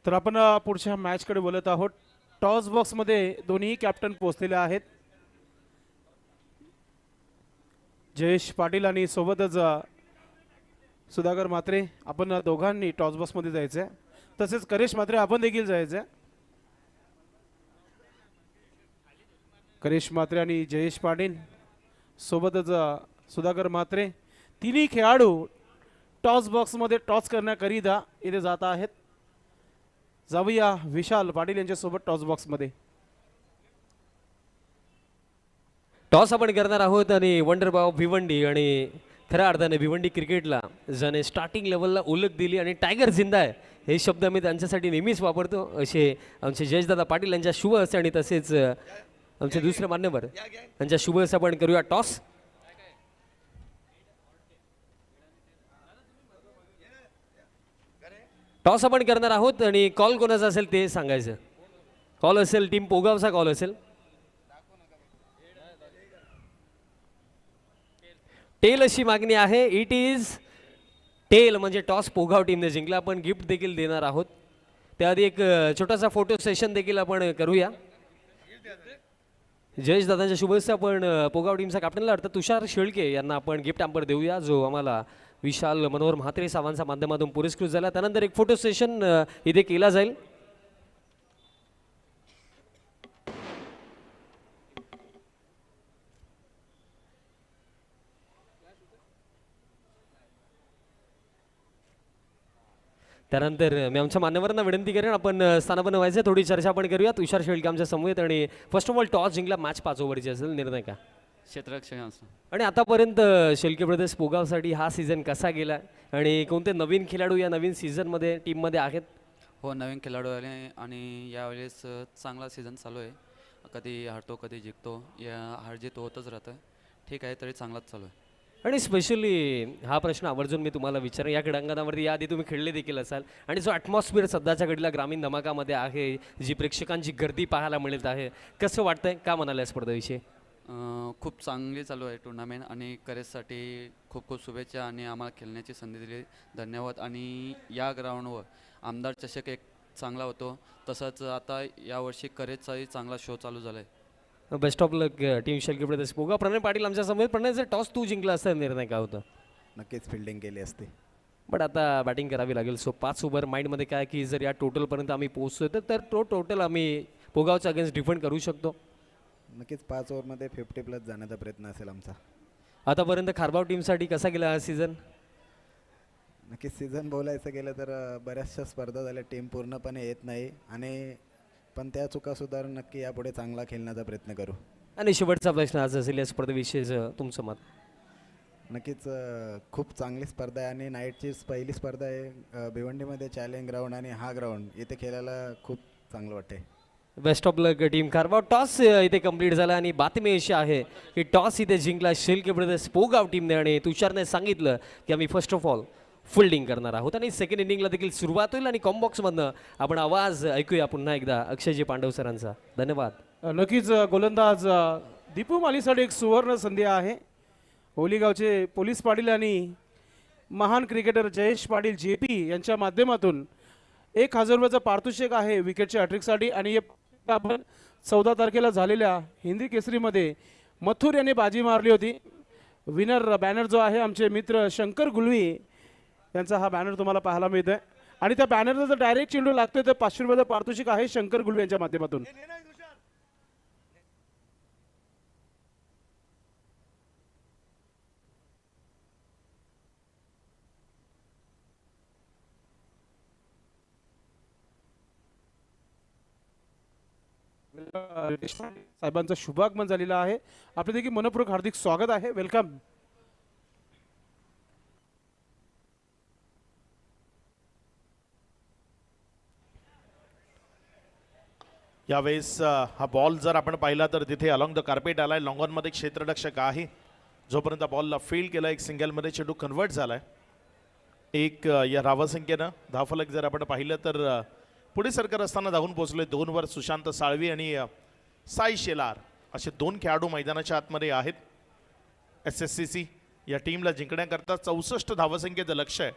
तर आपण पुढच्या मॅचकडे बोलत आहोत. टॉस बॉक्समध्ये दोन्ही कॅप्टन पोहोचलेले आहेत. जयेश पाटील आणि सोबतच सुधाकर म्हात्रे. आपण दोघांनी टॉस बॉक्समध्ये जायचं आहे. तसेच करेश म्हात्रे आपण देखील जायचं आहे. करेश म्हात्रे आणि जयेश पाटील सोबतच सुधाकर म्हात्रे तिन्ही खेळाडू टॉस बॉक्समध्ये टॉस करण्याकरिता इथे जात आहेत. जाऊया विशाल पाटील यांच्यासोबत टॉस बॉक्समध्ये. टॉस आपण करणार आहोत आणि वंडरबाव भिवंडी आणि खऱ्या अर्थाने भिवंडी क्रिकेटला ज्याने स्टार्टिंग लेवलला ओळख दिली आणि टायगर जिंदा आहे हे शब्द मी त्यांच्यासाठी नेहमीच वापरतो, असे आमचे जयेशदादा पाटील यांच्या शुभ असते आणि तसेच आमचे दुसरे मान्यवर त्यांच्या शुभ हस्ते आपण करूया टॉस. टॉस आपण करणार आहोत आणि कॉल कोणाचा असेल ते सांगायचं. कॉल असेल टीम पोगावचा कॉल असेल. टेल अशी मागणी आहे. इट इज टेल म्हणजे टॉस पोगाव टीमने जिंकला. आपण गिफ्ट देखील देणार आहोत. त्याआधी एक छोटासा फोटो सेशन देखील आपण करूया. जयेश दादांच्या शुभेच्छा आपण पोगाव टीमचा कॅप्टनला अर्थात तुषार शेळके यांना आपण गिफ्ट हॅम्पर देऊया, जो आम्हाला विशाल मनोहर म्हात्रे साहेबांच्या माध्यमातून पुरस्कृत झाला. त्यानंतर एक फोटो सेशन इथे केला जाईल. त्यानंतर मी आमच्या मान्यवरांना विनंती करेन आपण स्थानापन्न व्हायचं. थोडी चर्चा आपण करूया. तुषार शेळके आमच्या समवेत आणि फर्स्ट ऑफ ऑल टॉस जिंकला. मॅच 5 ओव्हरची असेल. निर्णय का क्षेत्ररक्षक आणि आतापर्यंत शेळके ब्रदर्स पोगावसाठी हा सीझन कसा गेला आणि कोणते नवीन खेळाडू या नवीन सीझनमध्ये टीममध्ये आहेत? हो, नवीन खेळाडू आले आणि यावेळेस चांगला सीझन चालू आहे. कधी हारतो कधी जिंकतो, या हारजीत होतच राहतं. ठीक आहे, तरी चांगलाच चालू आहे. आणि स्पेशली हा प्रश्न आवर्जून मी तुम्हाला विचारेन. या क्रीडांगणावरती याआधी तुम्ही खेळले देखील असाल आणि जो ॲटमॉस्फिअर सध्याच्या घडीला ग्रामीण धमाकामध्ये आहे, जी प्रेक्षकांची गर्दी पाहायला मिळत आहे, कसं वाटतंय? का म्हणाले या स्पर्धेविषयी? खूप चांगली चालू आहे टुर्नामेंट आणि करेजसाठी खूप खूप शुभेच्छा आणि आम्हाला खेळण्याची संधी दिली, धन्यवाद. आणि या ग्राउंडवर आमदार चषक एक चांगला होतो, तसंच आता यावर्षी करेजचाही चांगला शो चालू झाला आहे. Best of luck team Shelke brothers Poga. Pranay Patil आमच्या समोर. प्रणय, जर टॉस तू जिंकला असता निर्णय काय होता? नक्कीच फिल्डिंग केली असते. बट आता बॅटिंग करावी लागेल. सो 5 ओव्हर माइंडमध्ये काय की जर या टोटलपर्यंत आम्ही पोहोचतो तर तो टोटल आम्ही पोगावच्या अगेन्स्ट डिफेंड करू शकतो. नक्कीच 5 ओव्हरमध्ये 50+ जाण्याचा प्रयत्न असेल आमचा. आतापर्यंत खारबाव टीमसाठी कसा गेला हा सीझन? नक्कीच सीझन बोलायचं गेलं तर बऱ्याचशा स्पर्धा झाल्या, टीम पूर्णपणे येत नाही आणि पण त्या चुका सुधारून नक्की यापुढे चांगला खेळण्याचा प्रयत्न करू. आणि शेवटचा प्रश्न आज असेल या स्पर्धेविषयीचं तुमचं मत? नक्कीच खूप चांगली स्पर्धा आहे आणि नाईटची पहिली स्पर्धा आहे. भिवंडीमध्ये चॅलेंज ग्राउंड आणि हा ग्राउंड इथे खेळायला खूप चांगलं वाटते. Best of luck team खारबाव. Toss इथे कंप्लीट झाला आणि बातमी अशी आहे की टॉस इथे जिंकला शेळके ब्रदर्स पोगाव टीमने आणि तुषारने सांगितलं की आम्ही फर्स्ट ऑफ ऑल फिल्डिंग करणार आहोत आणि सेकंड इनिंगला देखील सुरुवात होईल. आणि कॉम्बॉक्समधनं आपण आवाज ऐकूया पुन्हा एकदा अक्षयजी पांडव सरांचा. धन्यवाद. नक्कीच गोलंदाज दीपू मालीसाठी एक सुवर्ण संधी आहे. होलीगावचे पोलीस पाटील आणि महान क्रिकेटर जयेश पाटील JP यांच्या माध्यमातून 1,000 रुपयाचं पारितोषिक आहे विकेटच्या हॅट्रिकसाठी. आणि हे आपण 14 तारखेला झालेल्या हिंदी केसरीमध्ये मथुर यांनी बाजी मारली होती. विनर बॅनर जो आहे आमचे मित्र शंकर गुलवी यांचा हा बॅनर तुम्हाला पाहायला मिळत आहे. आणि त्या बॅनरला जर डायरेक्ट चेंडू लागतोय तर 500 रुपयाचं पारितोषिक आहे शंकर गुलवी यांच्या माध्यमातून. साहेबांचं शुभागमन झालेलं आहे. आपले देखील मनपूर्वक हार्दिक स्वागत आहे. वेलकम. यावेळेस हा बॉल जर आपण पाहिला तर तिथे अलॉंग द कार्पेट आलाय. लॉंगॉनमध्ये क्षेत्ररक्षक आहे. जोपर्यंत बॉलला फील्ड केला, एक सिंगलमध्ये चेंडू कन्वर्ट झालाय. एक या धावसंख्येनं धावफलक जर आपण पाहिलं तर पुढे सरकार असताना धावून पोहोचले. 2 वर सुशांत साळवी आणि साई शेलार असे 2 खेळाडू मैदानाच्या आतमध्ये आहेत. SSCC या टीमला जिंकण्याकरता 64 धावसंख्येचं लक्ष आहे.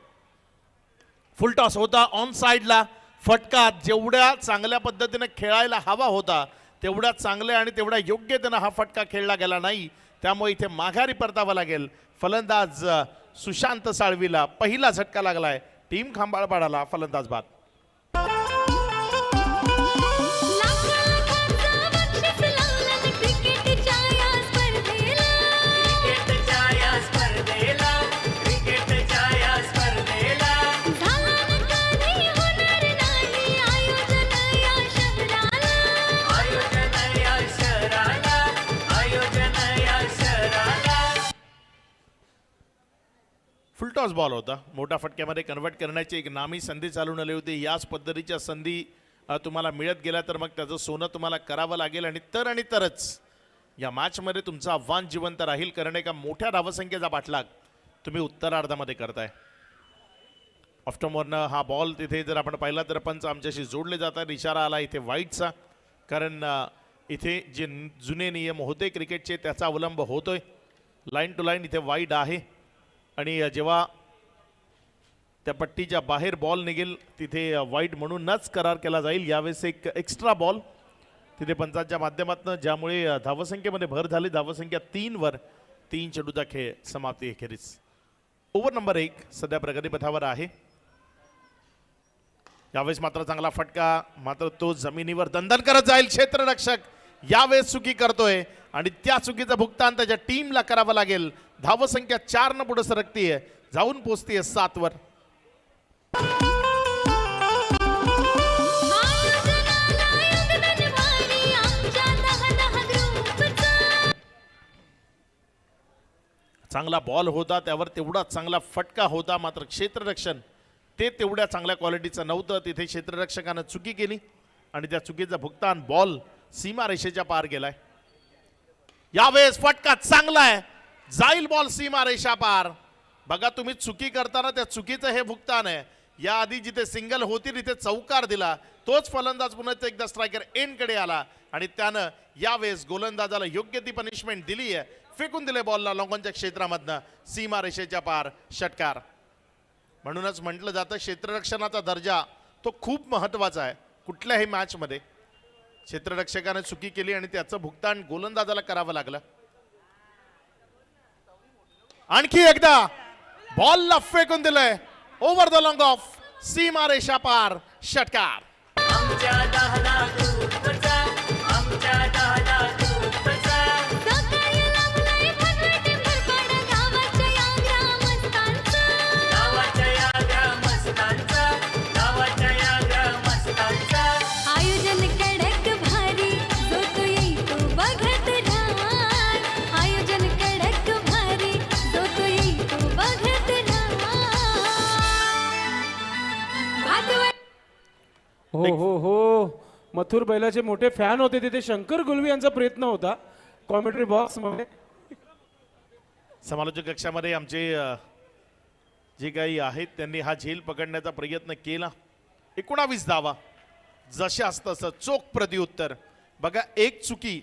फुल टॉस होता ऑन साईडला. फटका जेवढ्या चांगल्या पद्धतीने खेळायला हवा होता तेवढ्या चांगल्या आणि तेवढ्या योग्यतेनं हा फटका खेळला गेला नाही. त्यामुळे इथे माघारी परतावं लागेल. फलंदाज सुशांत साळवीला पहिला झटका लागलाय. टीम खांबाळपाडाला फलंदाज बाद. फुलटॉस बॉल होता. मोठ्या फटक्यामध्ये कन्वर्ट करण्याची एक नामी संधी चालून आली होती. याच पद्धतीच्या संधी तुम्हाला मिळत गेला तर मग त्याचं सोनं तुम्हाला करावं लागेल आणि तरच या मॅचमध्ये तुमचं आव्हान जिवंत राहील, कारण एका मोठ्या धावसंख्येचा पाठलाग तुम्ही उत्तरार्धामध्ये करताय. ऑफ्टमॉरनं हा बॉल तिथे जर आपण पाहिला तर पंच आमच्याशी जोडले जातात. इशारा आला इथे वाईटचा, कारण इथे जे जुने नियम होते क्रिकेटचे त्याचा अवलंब होतोय. लाईन टू लाईन इथे वाईट आहे आणि जेव्हा त्या पट्टीच्या बाहेर बॉल निघेल तिथे वाईट म्हणूनच करार केला जाईल. यावेळेस एक एक्स्ट्रा बॉल तिथे पंचांच्या माध्यमातून, ज्यामुळे धावसंख्येमध्ये भर झाली. धावसंख्या 3 वर 3 चेंडूचा खेळ समाप्ती अखेरीस. ओव्हर नंबर 1 सध्या प्रगतीपथावर आहे. यावेळेस मात्र चांगला फटका, मात्र तो जमिनीवर दंदन करत जाईल. क्षेत्ररक्षक यावेळेस चुकी करतोय आणि त्या चुकीचं भुगतान त्याच्या टीमला करावं लागेल. धावसंख्या 4 न पुढे सरकतीये, जाऊन पोहोचतीये 7 वर. चांगला बॉल होता, त्यावर तेवढा चांगला फटका होता, मात्र क्षेत्ररक्षण ते तेवढ्या चांगल्या क्वालिटीचं नव्हतं. तिथे क्षेत्ररक्षकानं चुकी केली आणि त्या चुकीचं भुगतान बॉल सीमारेषेच्या पार गेलाय. यावेळेस फटका चांगला आहे, जाईल बॉल सीमारेषा पार. बघा तुम्ही चुकी करताना त्या चुकीचं हे भुगतान आहे. याआधी जिथे सिंगल होती तिथे चौकार दिला, तोच फलंदाज पुन्हा एकदा स्ट्रायकर एंडकडे आला आणि त्यानं यावेळेस गोलंदाजाला योग्य ती पनिशमेंट दिली आहे. फेकून दिले बॉलला लॉंगॉनच्या क्षेत्रामधनं सीमारेषेच्या पार, षटकार. म्हणूनच म्हटलं जातं क्षेत्ररक्षणाचा दर्जा तो खूप महत्वाचा आहे कुठल्याही मॅचमध्ये. क्षेत्ररक्षकाने चुकी केली आणि त्याचं भुगतान गोलंदाजाला करावं लागलं. आणखी एकदा बॉलला फेकून दिलंय ओव्हर द लॉंग ऑफ, सीमारेषा पार, षटकार. आमच्या दहला दूरचा, आमच्या दहला दूरचा. सकाळी लागलाय भगवती भरपाड गावाच्या या ग्रामस्थांचा. गावाच्या या ग्रामस्थांचा, गावाच्या या ग्रामस्थांचा. आयोजन कडक भारी, जो तो येई तो बघत राहा. आयोजन कडक भारी, जो तो येई तो बघत राहा. भागवत हो मथुर बैलाचे मोठे फॅन होते तिथे. शंकर गुलवी यांचा प्रयत्न होता कॉमेंट्री बॉक्स मध्ये. समालोचक कक्षामध्ये आमचे जे काही आहेत त्यांनी हा झेल पकडण्याचा प्रयत्न केला. 19 धावा, जशास तसं चोख प्रत्युत्तर. बघा एक चुकी,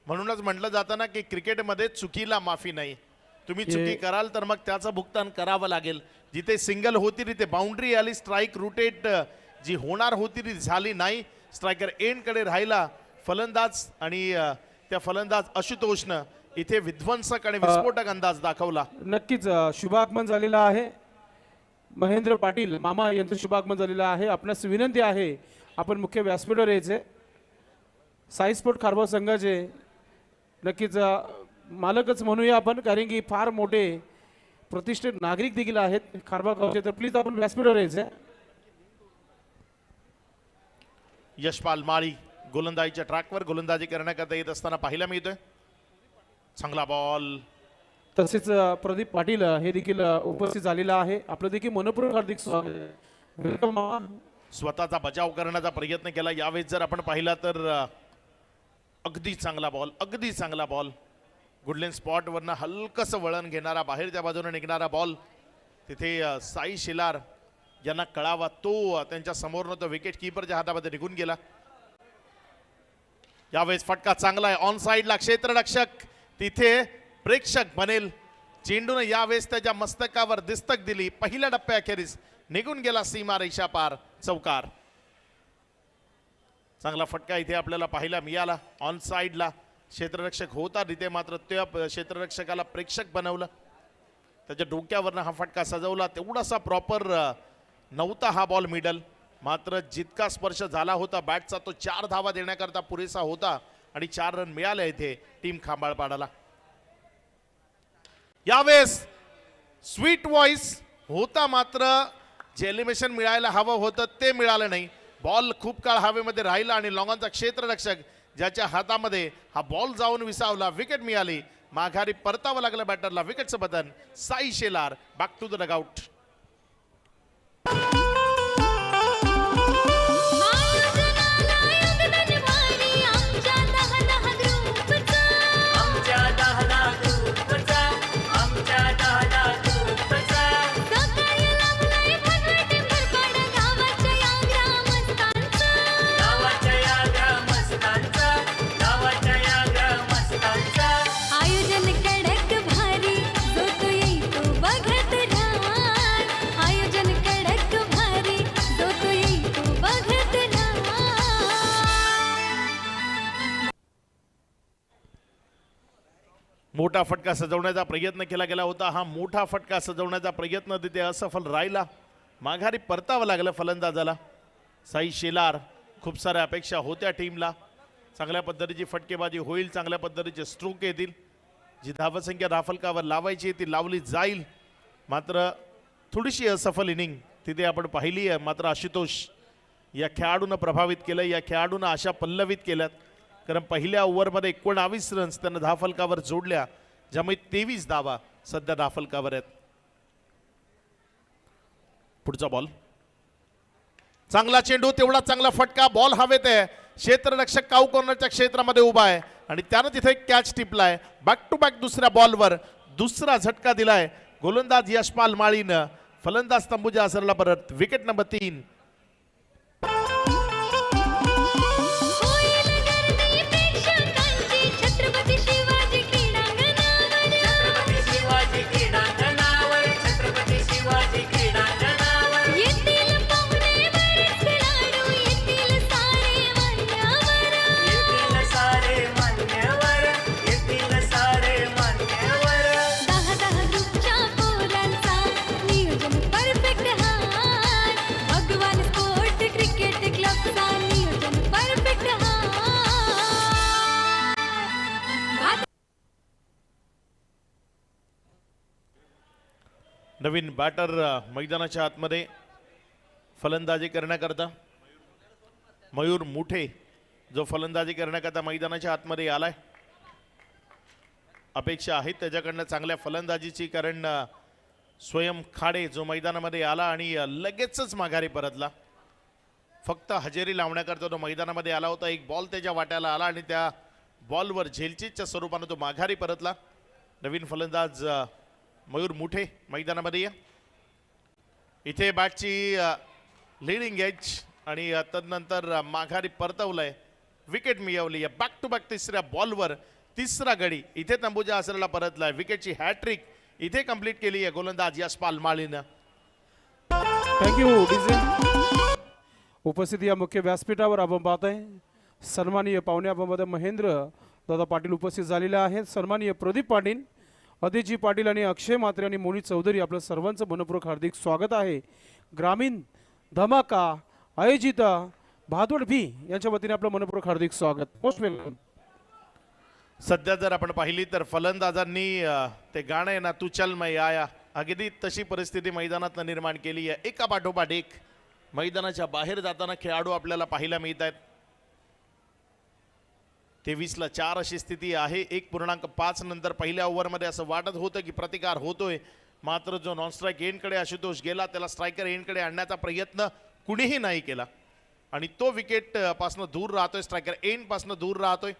म्हणूनच म्हटलं जातं ना की क्रिकेटमध्ये चुकीला माफी नाही. तुम्ही चुकी कराल तर मग त्याचं भुगतान करावं लागेल. जिथे सिंगल होती तिथे बाउंड्री आली, स्ट्राईक रुटेट जी होणार होती ती झाली नाही. स्ट्रायकर एंडकडे राहिला फलंदाज आणि त्या फलंदाज आशुतोषनं इथे विध्वंसक आणि विस्फोटक अंदाज दाखवला. नक्कीच शुभागमन झालेला आहे. महेंद्र पाटील मामा यांचं शुभागमन झालेलं आहे. आपणास विनंती आहे आपण मुख्य व्यासपीठावर यायचे. साई स्पोर्ट खारबाव संघाचे नक्कीच मालकच म्हणूया आपण, कारण की फार मोठे प्रतिष्ठित नागरिक देखील आहेत खारबाव गावचे. तर प्लीज आपण व्यासपीठावर यायचे. यशपाल माळी गोलंदाजीच्या ट्रॅकवर गोलंदाजी करण्याकरता येत असताना पाहायला मिळतोय. चांगला बॉल. तसेच प्रदीप पाटील हे देखील उपस्थित झालेला आहे. आपलं देखील मनपूर्वक हार्दिक स्वागत. वेलकम मामा. स्वतःचा बचाव करण्याचा प्रयत्न केला. यावेळेस जर आपण पाहिला तर अगदी चांगला बॉल, अगदी चांगला बॉल. गुडलेन स्पॉटवरनं हलकसं वळण घेणारा, बाहेरच्या बाजूने निघणारा बॉल. तिथे साई शिलार यांना कळावा तो त्यांच्या समोरनं तो विकेट कीपरच्या हातामध्ये निघून गेला. यावेळेस फटका चांगला आहे ऑन साईडला. क्षेत्ररक्षक तिथे प्रेक्षक बनेल. चेंडून यावेळेस त्याच्या मस्तकावर दिस्तक दिली. पहिल्या टप्प्याखेरीस निघून गेला सीमारेषा पार, चौकार. चांगला फटका इथे आपल्याला पाहायला मिळाला. ऑन साईडला क्षेत्ररक्षक होता तिथे, मात्र त्या क्षेत्ररक्षकाला प्रेक्षक बनवलं. त्याच्या डोक्यावरनं हा फटका सजवला. तेवढासा प्रॉपर नव्हता हा बॉल मिडल, मात्र जितका स्पर्श झाला होता बॅटचा तो 4 धावा देण्याकरता पुरेसा होता आणि 4 रन मिळाले इथे टीम खांबाळपाडाला. यावेळेस स्वीट व्हॉइस होता, मात्र जे एलिमिनेशन मिळायला हवं होतं ते मिळालं नाही. बॉल खूप काळ हवेमध्ये राहिला आणि लॉंगॉनचा क्षेत्ररक्षक ज्याच्या हातामध्ये हा बॉल जाऊन विसावला, विकेट मिळाली. माघारी परतावं लागलं बॅटरला. विकेटचं button Sai Shelar, back to the dugout. आयोजन मोठा फटका सजवण्याचा प्रयत्न केला गेला होता. हा मोठा फटका सजवण्याचा प्रयत्न तिथे असफल राहिला. माघारी परतावं लागलं फलंदाजाला. साई शेलार, खूप साऱ्या अपेक्षा होत्या टीमला. चांगल्या पद्धतीची फटकेबाजी होईल, चांगल्या पद्धतीचे स्ट्रोक येतील, जी धावसंख्या राफलकावर लावायची ती लावली जाईल. मात्र थोडीशी असफल इनिंग तिथे आपण पाहिली आहे. मात्र आशुतोष या खेळाडूनं प्रभावित केलं, या खेळाडूनं आशा पल्लवित केल्यात. कारण पहिल्या ओव्हरमध्ये 19 रन्स त्यानं धाफलकावर जोडल्या, ज्यामुळे 23 धावा सध्या धाफलकावर आहेत. पुढचा बॉल, चांगला चेंडू, तेवढा चांगला फटका, बॉल हवेत आहे. क्षेत्ररक्षक काऊ कॉर्नरच्या क्षेत्रामध्ये उभा आहे आणि त्यानं तिथे कॅच टिपलाय. बॅक टू बॅक दुसऱ्या बॉलवर दुसरा झटका दिलाय गोलंदाज यशपाल माळीनं. फलंदाज तंबूजा असरला परत. Wicket number 3. होईल गर्दी प्रेक्षकांची छत्रपती शिवाजी क्रीडांगणावर. छत्रपती शिवाजी क्रीडांगणावर, छत्रपती शिवाजी क्रीडांगणावर. येतील पाहुणे बरेच खेळाडू, येतील सारे मान्यवर. येथील सारे मान्यवर, येथील सारे मान्यवर. 10 ग्रुपच्या पोरांचा नियोजन परफेक्ट हाय. भगवान स्पोर्ट क्रिकेट क्लबचा नियोजन परफेक्ट हाय. नवीन बॅटर मैदानाच्या आतमध्ये फलंदाजी करण्याकरता मयूर मुठे जो फलंदाजी करण्याकरता मैदानाच्या आतमध्ये आलाय. अपेक्षा आहेत त्याच्याकडनं चांगल्या फलंदाजीची, कारण स्वयं खाडे जो मैदानामध्ये आला आणि लगेचच माघारी परतला. फक्त हजेरी लावण्याकरता तो मैदानामध्ये आला होता. एक बॉल त्याच्या वाट्याला आला आणि त्या बॉलवर झेलचीच्या स्वरूपानं तो माघारी परतला. नवीन फलंदाज मयूर मुठे मैदानामध्ये या. इथे बॅटची लिडिंग एज आणि तदनंतर माघारी परतवलंय, विकेट मिळवली आहे. बॅक टू बॅक तिसऱ्या बॉलवर तिसरा गडी इथे तंबूजा असरला परतलाय. विकेटची हॅट्रिक इथे कंप्लीट केली आहे गोलंदाज यशपाल माळीनं. Thank you DJ. उपस्थित या मुख्य व्यासपीठावर आपण पाहत आहे सन्माननीय पाहुणे आपण महेंद्र दादा पाटील उपस्थित झालेले आहेत. सन्माननीय प्रदीप पाटील, अदितजी पाटील आणि अक्षय म्हात्रे आणि मोनित चौधरी, आपलं सर्वांचं मनपूर्वक हार्दिक स्वागत आहे. ग्रामीण धमाका आयोजित भादवड भी यांच्या वतीने आपलं मनपूर्वक हार्दिक स्वागत. Most welcome. सध्या जर आपण पाहिली तर फलंदाजांनी ते गाणं आहे ना, तू चल मैं आया, अगदी तशी परिस्थिती मैदानात निर्माण केली आहे. एका पाठोपाठ एक मैदानाच्या बाहेर जाताना खेळाडू आपल्याला पाहायला मिळत आहेत. 23ला 4 अशी स्थिती आहे. 1.5 नंतर पहिल्या ओव्हरमध्ये असं वाटत होतं की प्रतिकार होतोय. मात्र जो नॉन स्ट्राईक एंडकडे आशुतोष गेला, त्याला स्ट्रायकर एंडकडे आणण्याचा प्रयत्न कुणीही नाही केला आणि तो विकेट पासून दूर राहतोय, स्ट्रायकर एंड पासून दूर राहतोय.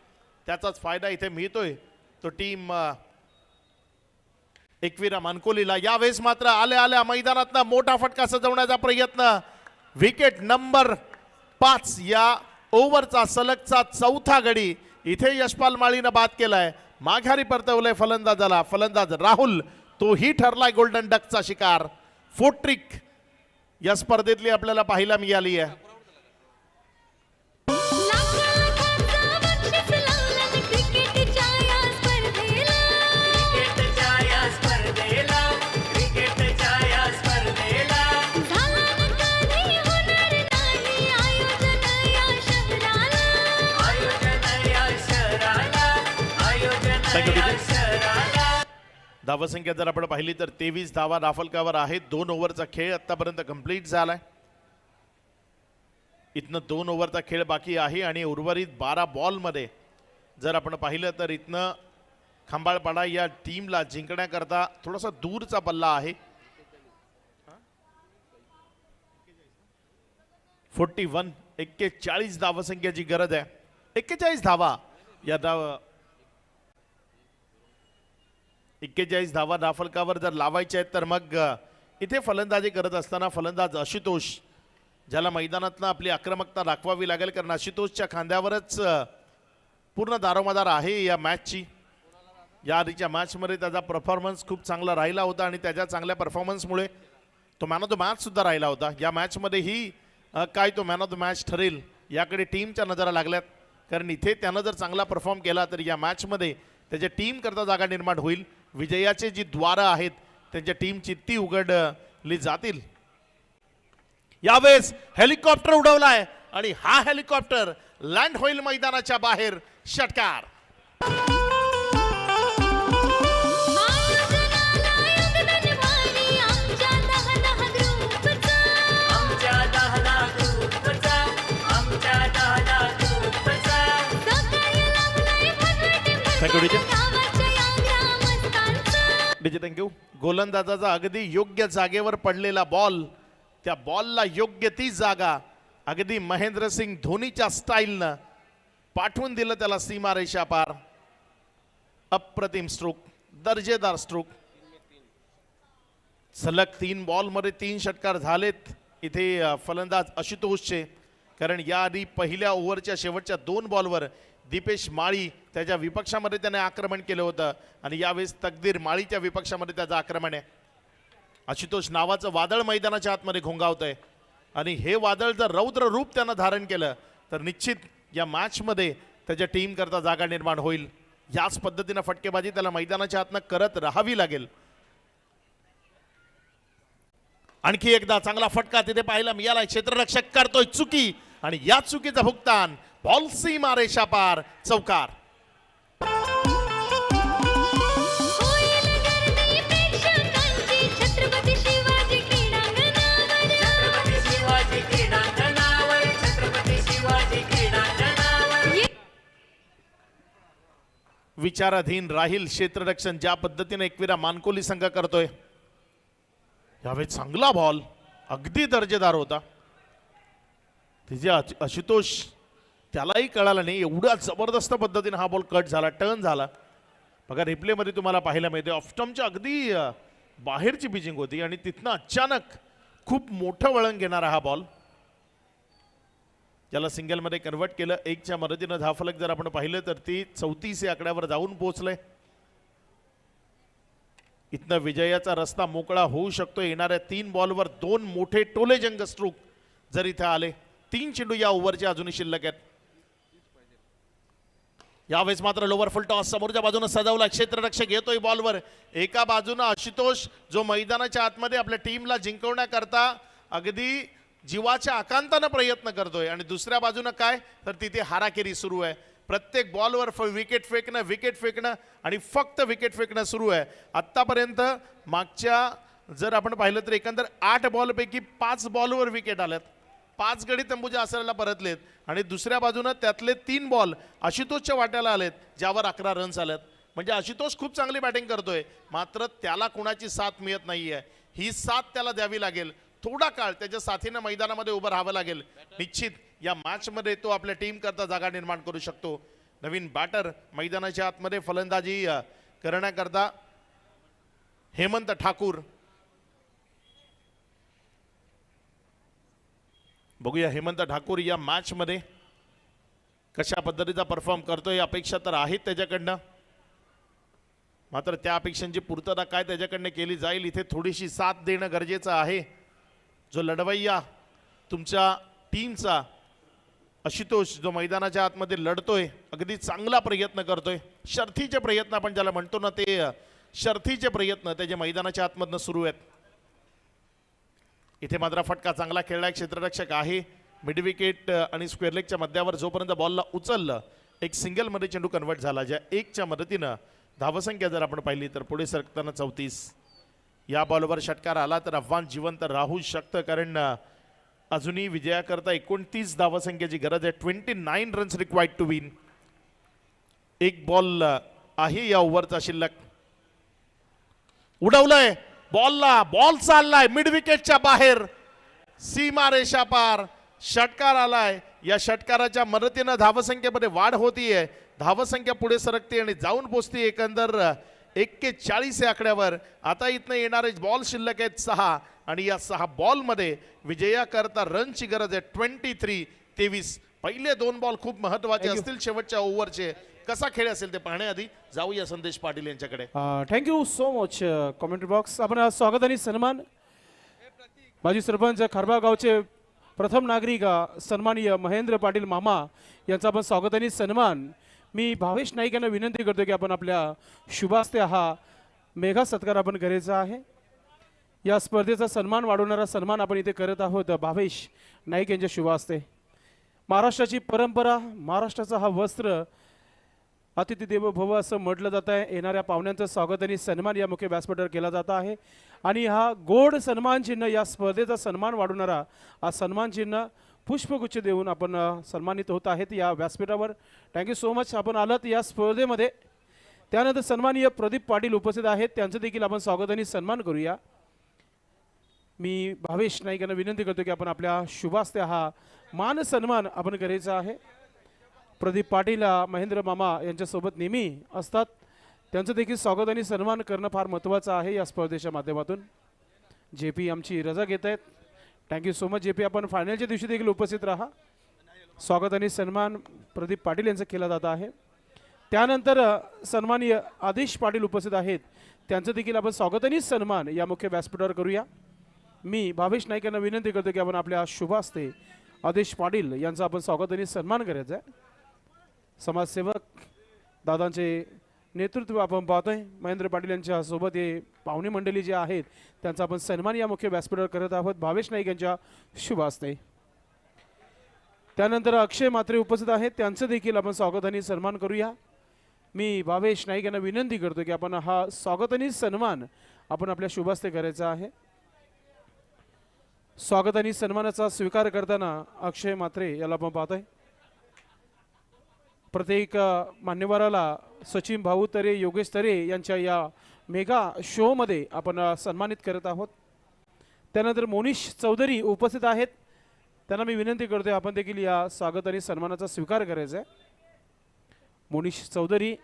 त्याचाच फायदा इथे मिळतोय तो टीम एकविरा मानकोलीला. यावेळेस मात्र आल्या आल्या मैदानातनं मोठा फटका सजवण्याचा प्रयत्न. विकेट नंबर 5 या ओव्हरचा सलगचा चौथा गडी इथे यशपाल माळीनं बाद केलाय. माघारी परतवलंय फलंदाजाला. फलंदाज राहुल तोही ठरलाय गोल्डन डकचा शिकार. फोर्ट्रिक या स्पर्धेतली आपल्याला पाहायला मिळाली आहे. लाखांचा बक्षीस लावलं क्रिकेटच्या या स्पर्धेला. क्रिकेटच्या या स्पर्धेला, क्रिकेटच्या या स्पर्धेला. झाला न कधी होणार नाही आयोजन या शहराला. आयोजन या शहराला, आयोजन Thank you, या DJ. शहराला. धावसंख्या जर आपण पाहिली तर 23 धावा राफलकावर आहेत. 2 ओव्हरचा खेळ आतापर्यंत कंप्लीट झालाय. इथनं 2 ओव्हरचा खेळ बाकी आहे आणि उर्वरित 12 बॉलमध्ये जर आपण पाहिलं तर इथनं खंबाळपाडा या टीमला जिंकण्याकरता थोडासा दूरचा पल्ला आहे. 41 धावसंख्याची गरज आहे. 41 धावा या 41 धावा राफलकावर जर लावायच्या आहेत तर मग इथे फलंदाजी करत असताना फलंदाज आशुतोष, ज्याला मैदानातनं आपली आक्रमकता दाखवावी लागेल, कारण आशुतोषच्या खांद्यावरच पूर्ण दारोमदार आहे या मॅचची. या आधीच्या मॅचमध्ये त्याचा परफॉर्मन्स खूप चांगला राहिला होता आणि त्याच्या चांगल्या परफॉर्मन्समुळे तो मॅन ऑफ द मॅच सुद्धा राहिला होता. या मॅचमध्येही काय तो मॅन ऑफ द मॅच ठरेल याकडे टीमच्या नजरा लागल्यात, कारण इथे त्यानं जर चांगला परफॉर्म केला तर या मॅचमध्ये त्याच्या टीम करता जागा निर्माण होईल. विजयाचे जी द्वारं आहेत त्यांच्या टीमची ती उघडली जातील. यावेळेस हेलिकॉप्टर उडवलाय आणि हा हेलिकॉप्टर लँड होईल मैदानाच्या बाहेर. षटकार. आमच्या 10 ग्रुपचा आमच्या 10 ग्रुपचा थँक्यू डीजे थँक्यू. गोलंदाजाचा अगदी योग्य जागेवर पडलेला बॉल, त्या बॉलला योग्य ती जागा अगदी महेंद्रसिंग धोनीच्या स्टाईलनं पाठवून दिलं त्याला सीमारेषा पार. अप्रतिम स्ट्रोक, दर्जेदार स्ट्रोक. सलग 3 बॉलमध्ये 3 षटकार झालेत इथे फलंदाज आशुतोषचे. कारण याआधी पहिल्या ओव्हरच्या शेवटच्या 2 बॉलवर दीपेश माळी त्याच्या विपक्षामध्ये त्याने आक्रमण केलं होतं आणि यावेळेस तकदीर माळीच्या विपक्षामध्ये त्याचं आक्रमण आहे. आशुतोष नावाचं वादळ मैदानाच्या आतमध्ये घोंगावतंय आणि हे वादळ जर रौद्र रूप त्यानं धारण केलं तर निश्चित या मॅचमध्ये त्याच्या टीम करता जागा निर्माण होईल. याच पद्धतीनं फटकेबाजी त्याला मैदानाच्या आतनं करत राहावी लागेल. आणखी एकदा चांगला फटका तिथे पाहायला मिळाला. क्षेत्ररक्षक करतोय चुकी आणि या चुकीचं भुगतान. बॉल सीमा रेषा पार. चौकार. छत्रपती शिवाजी क्रीडांगणावर छत्रपती शिवाजी क्रीडांगणावर छत्रपती शिवाजी क्रीडांगणावर विचाराधीन राहील क्षेत्ररक्षण ज्या पद्धतीने एकविरा मानकोली संघ करतोय. यावेळी चांगला बॉल अगदी दर्जेदार होता. तिचे आशुतोष त्यालाही कळालं नाही एवढ्या जबरदस्त पद्धतीने हा बॉल कट झाला, टर्न झाला. बघा रिप्लेमध्ये तुम्हाला पाहायला मिळते ऑफस्टम्पच्या अगदी बाहेरची पिचिंग होती आणि तिथनं अचानक खूप मोठं वळण घेणारा हा बॉल ज्याला सिंगलमध्ये कन्वर्ट केलं. 1च्या मदतीनं धावफलक जर आपण पाहिलं तर ती 34 या आकड्यावर जाऊन पोहोचलंय. इथनं विजयाचा रस्ता मोकळा होऊ शकतो. येणाऱ्या 3 बॉलवर 2 मोठे टोलेजंग स्ट्रोक जर इथे आले. 3 चेंडू या ओव्हरचे अजूनही शिल्लक आहेत. यावेळेस मात्र लोवर फुल टॉस समोरच्या बाजूने सजवला. क्षेत्ररक्षक येतोय बॉलवर. एका बाजूनं आशुतोष जो मैदानाच्या आतमध्ये आपल्या टीमला जिंकवण्याकरता अगदी जीवाच्या आकांतानं प्रयत्न करतोय आणि दुसऱ्या बाजूनं काय तर तिथे हाराकिरी सुरू आहे. प्रत्येक बॉलवर विकेट फेकणं आणि फक्त विकेट फेकणं सुरू आहे. आत्तापर्यंत मागच्या जर आपण पाहिलं तर एकंदर 8 बॉलपैकी 5 बॉलवर विकेट आल्यात. 5 गडी तंबूच्या आसराला परतलेत आणि दुसऱ्या बाजूनं त्यातले 3 बॉल आशुतोषच्या वाट्याला आलेत ज्यावर 11 रन्स आलेत. म्हणजे आशुतोष खूप चांगली बॅटिंग करतोय मात्र त्याला कुणाची साथ मिळत नाहीये. ही साथ त्याला द्यावी लागेल. थोडा काळ त्याच्या साथीनं मैदानामध्ये उभं राहावं लागेल. निश्चित या मॅचमध्ये तो आपल्या टीम करता जागा निर्माण करू शकतो. नवीन बॅटर मैदानाच्या आतमध्ये फलंदाजी करण्याकरता हेमंत ठाकूर. बघूया हेमंत ठाकूर या मॅचमध्ये कशा पद्धतीचा परफॉर्म करतोय. अपेक्षा तर आहेत त्याच्याकडनं मात्र त्या अपेक्षांची पूर्तता काय त्याच्याकडनं केली जाईल इथे थोडीशी साथ देणं गरजेचं आहे. जो लढवय्या तुमच्या टीमचा आशुतोष जो मैदानाच्या आतमध्ये लढतोय अगदी चांगला प्रयत्न करतोय. शर्थीचे प्रयत्न आपण ज्याला म्हणतो ना ते शर्थीचे प्रयत्न त्याच्या मैदानाच्या आतमधनं सुरू आहेत. इथे मात्र फटका चांगला खेळलाय क्षेत्ररक्षक आहे. मिड विकेट आणि स्क्वेअर लेगच्या मध्यावर जोपर्यंत बॉलला उचललं एक सिंगलमध्ये चेंडू कन्वर्ट झाला. ज्या 1च्या मदतीनं धावसंख्या जर आपण पाहिली तर पुढे सरकताना 34. या बॉलवर षटकार आला तर आव्हान जिवंत राहू शकतं कारण अजूनही विजयाकरता 29 धावसंख्येची गरज आहे. 29 runs required to win. 1 ball आहे या ओव्हरचा शिल्लक. उडवलंय बॉलला. बॉल चाललाय मिड विकेटच्या बाहेर. सीमा रेषा पार. षटकार आलाय. या षटकाराच्या मदतीनं धावसंख्येमध्ये वाढ होतीये. धावसंख्या पुढे सरकते आणि जाऊन पोचते एकंदर 41 या आकड्यावर. आता इथनं येणारे बॉल शिल्लक आहेत 6 आणि या 6 बॉलमध्ये विजयाकरता रनची गरज आहे 23-23. पहिले 2 बॉल खूप महत्वाचे असतील शेवटच्या ओव्हरचे. कसा खेळ असेल ते पाहण्याआधी जाऊया संदेश पाटील यांच्याकडे. Thank you so much commentary box. आपण स्वागत आणि सन्मान माजी सरपंच खारबाव गावचे प्रथम नागरिक सन्माननीय महेंद्र पाटील मामा यांचा आपण स्वागत आणि सन्मान मी भावेश नाईक यांना विनंती करतो की आपण आपल्या शुभास्ते हा मेघा सत्कार आपण करायचा आहे. या स्पर्धेचा सन्मान वाढवणारा सन्मान आपण इथे करत आहोत भावेश नाईक यांच्या शुभास्ते. महाराष्ट्राची परंपरा, महाराष्ट्राचा हा वस्त्र, अतिथी देवो भव असं म्हटलं जात आहे. येणाऱ्या पाहुण्यांचं स्वागत आणि सन्मान या मुख्य व्यासपीठावर केला जात आहे. आणि हा गोड सन्मान चिन्ह, या स्पर्धेचा सन्मान वाढवणारा हा सन्मान चिन्ह पुष्पगुच्छ देऊन आपण सन्मानित होत आहेत या व्यासपीठावर. थँक्यू सो मच आपण आलात या स्पर्धेमध्ये. त्यानंतर सन्माननीय प्रदीप पाटील उपस्थित आहेत, त्यांचं देखील आपण स्वागत आणि सन्मान करूया. मी भावेश नाईक यांना विनंती करतो की आपण आपल्या शुभास्ते हा मान सन्मान आपण करायचा आहे. प्रदीप पाटील महेंद्र मामा यांच्यासोबत नेहमी असतात, त्यांचं देखील स्वागत आणि सन्मान करणं फार महत्त्वाचं आहे या स्पर्धेच्या माध्यमातून. जे पी आमची रजा घेत आहेत. Thank you so much J P. आपण फायनलच्या दिवशी देखील उपस्थित राहा. स्वागत आणि सन्मान प्रदीप पाटील यांचा केला जात आहे. त्यानंतर सन्माननीय आदेश पाटील उपस्थित आहेत, त्यांचं देखील आपण स्वागत आणि सन्मान या मुख्य व्यासपीठावर करूया. मी भावेश नाईक यांना विनंती करतो की आपण आपल्या शुभास्ते आदेश पाटील यांचा आपण स्वागत आणि सन्मान करायचा आहे. समाजसेवक दादांचे नेतृत्व आपण पाहतोय. महेंद्र पाटील यांच्या सोबत हे पाहुणे मंडळी जे आहेत त्यांचा आपण सन्मान या मुख्य व्यासपीठावर करत आहोत भावेश नाईक यांच्या शुभास्ते. त्यानंतर अक्षय म्हात्रे उपस्थित आहेत, त्यांचं देखील आपण स्वागत आणि सन्मान करूया. मी भावेश नाईक यांना विनंती करतो की आपण हा स्वागत आणि सन्मान आपण आपल्या शुभास्ते करायचा आहे. स्वागत आणि सन्मानाचा स्वीकार करताना अक्षय म्हात्रे याला आपण पाहतोय. प्रत्येक मान्यवराला सचिन भाऊ तरे, योगेश तरे यांच्या या मेगा शोमध्ये आपण सन्मानित करत आहोत. त्यानंतर मोनिश चौधरी उपस्थित आहेत, त्यांना मी विनंती करतोय आपण देखील या स्वागत आणि सन्मानाचा स्वीकार करायचा आहे. मोनिश चौधरी,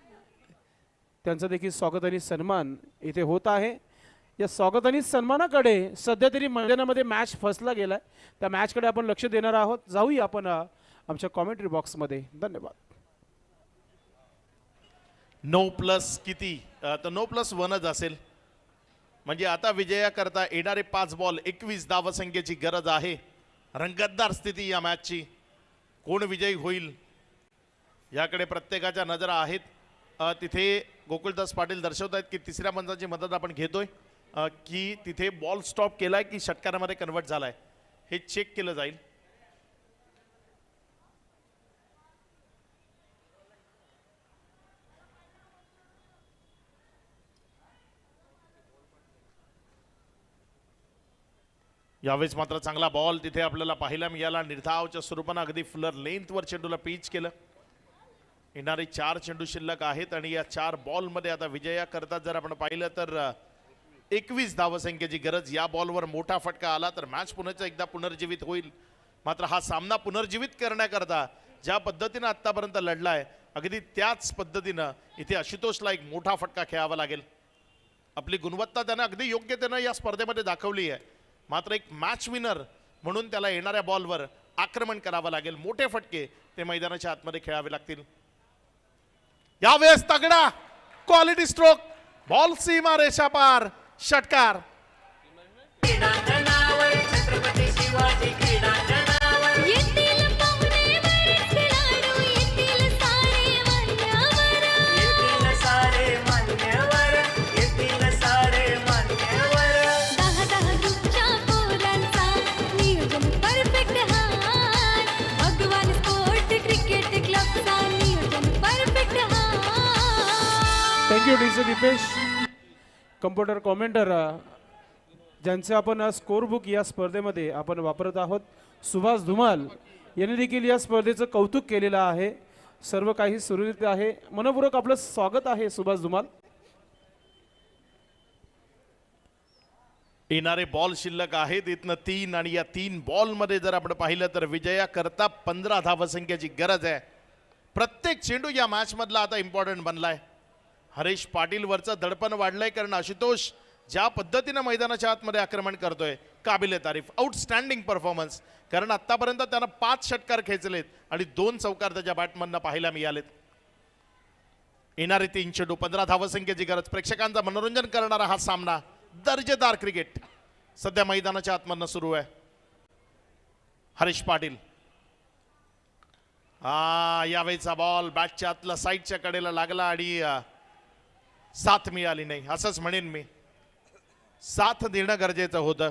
त्यांचं देखील स्वागत आणि सन्मान इथे होत आहे. या स्वागत आणि सन्मानाकडे सध्या तरी मैदानामध्ये मॅच फसला गेलाय, त्या मॅचकडे आपण लक्ष देणार आहोत. जाऊया आपण आमच्या कॉमेंट्री बॉक्समध्ये. धन्यवाद. 9+ किती तर 9+1च असेल. म्हणजे आता विजयाकरता येणारे 5 बॉल 21 धावसंख्येची गरज आहे. रंगतदार स्थिती या मॅचची. कोण विजयी होईल याकडे प्रत्येकाच्या नजरा आहेत. तिथे गोकुळदास पाटील दर्शवत आहेत की तिसऱ्या पंचाची मदत आपण घेतोय की तिथे बॉल स्टॉप केलाय की षटकारामध्ये कन्वर्ट झालाय हे चेक केलं जाईल. यावेळेस मात्र चांगला बॉल तिथे आपल्याला पाहायला मिळाला. निर्धावच्या स्वरूपानं अगदी फुलर लेंथवर चेंडूला पिच केलं. येणारे 4 चेंडू शिल्लक आहेत आणि या 4 बॉलमध्ये आता विजया करतात जर आपण पाहिलं तर 21 धावसंख्येची गरज. या बॉलवर मोठा फटका आला तर मॅच पुन्हा एकदा पुनर्जीवित होईल. मात्र हा सामना पुनर्जीवित करण्याकरता ज्या पद्धतीनं आतापर्यंत लढलाय अगदी त्याच पद्धतीनं इथे आशुतोषला एक मोठा फटका खेळावा लागेल. आपली गुणवत्ता त्यानं अगदी योग्यतेनं या स्पर्धेमध्ये दाखवली आहे. मात्र एक मॅच विनर म्हणून त्याला येणाऱ्या बॉलवर आक्रमण करावं लागेल. मोठे फटके ते मैदानाच्या आतमध्ये खेळावे लागतील. यावेळेस तगडा क्वालिटी स्ट्रोक, बॉल सीमा रेषा पार, षटकार. क्रीडांगणावर छत्रपती शिवाजी क्रीडांगणावर येतील पाहुणे बरेच खेळाडू, येतील सारे मान्यवर. येतील सारे मान्यवर, येतील सारे मान्यवर. 10 ग्रुपच्या पोरांचा नियोजन परफेक्ट हाय. भगवान स्पोर्ट क्रिकेट क्लबचा नियोजन परफेक्ट हाय. Thank you DJ Dipesh. Computer commentator ज्यांचे आपण स्कोर बुक या स्पर्धेमध्ये आपण वापरत आहोत, सुभाष धुमाल यांनी देखील या स्पर्धेचं कौतुक केलेलं आहे. सर्व काही सुरळीत आहे. मनपूर्वक आपलं स्वागत आहे सुभाष धुमाल. येणारे बॉल शिल्लक आहेत इथनं 3 आणि या 3 बॉलमध्ये जर आपण पाहिलं तर विजया करता 15 धावसंख्येची गरज आहे. प्रत्येक चेंडू या मॅच मधला आता इम्पॉर्टंट बनलाय. हरीश पाटील वरचं दडपण वाढलंय कारण आशुतोष ज्या पद्धतीनं मैदानाच्या आतमध्ये आक्रमण करतोय काबिले तारीफ, आउटस्टँडिंग परफॉर्मन्स. कारण आतापर्यंत त्यानं 5 षटकार खेचलेत आणि 2 चौकार त्याच्या बॅटमधनं पाहायला मिळालेत. येणारे 3 चेंडू 15 धावसंख्येची गरज. प्रेक्षकांचं मनोरंजन करणारा हा सामना, दर्जेदार क्रिकेट सध्या मैदानाच्या आतमधनं सुरू आहे. हरीश पाटील यावेळीचा बॉल बॅटच्या आतला साईडच्या कडेला लागला आणि साथ मिळाली नाही. असंच म्हणेन मी, साथ देणं गरजेचं होतं.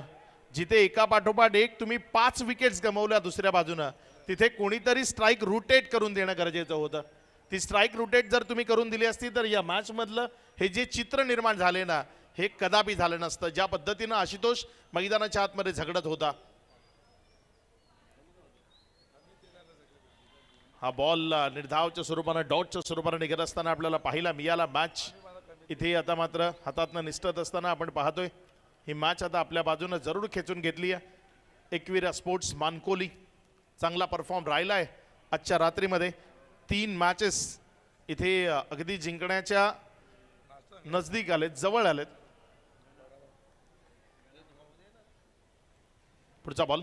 जिथे एका पाठोपाठ एक तुम्ही 5 विकेट्स गमावल्या दुसऱ्या बाजूनं, तिथे कोणीतरी स्ट्राईक रोटेट करून देणं गरजेचं होतं. ती स्ट्राईक रोटेट जर तुम्ही करून दिली असती तर या मॅच मधलं हे जे चित्र निर्माण झाले ना, हे कदापि झालं नसतं. ज्या पद्धतीनं आशुतोष मैदानाच्या आतमध्ये झगडत होता. हा बॉल निर्धावच्या स्वरूपानं डॉटच्या स्वरूपानं निघत असताना आपल्याला पाहायला मिळाला. मॅच इथे आता मात्र हातातनं निसटत असताना आपण पाहतोय ही मॅच आता आपल्या बाजूनं जरूर खेचून घेतली आहे. एकविरा स्पोर्ट्स मानकोली चांगला परफॉर्म राहिला आहे आजच्या रात्रीमध्ये. 3 मॅचेस इथे अगदी जिंकण्याच्या नजदीक आलेत, जवळ आलेत. पुढचा बॉल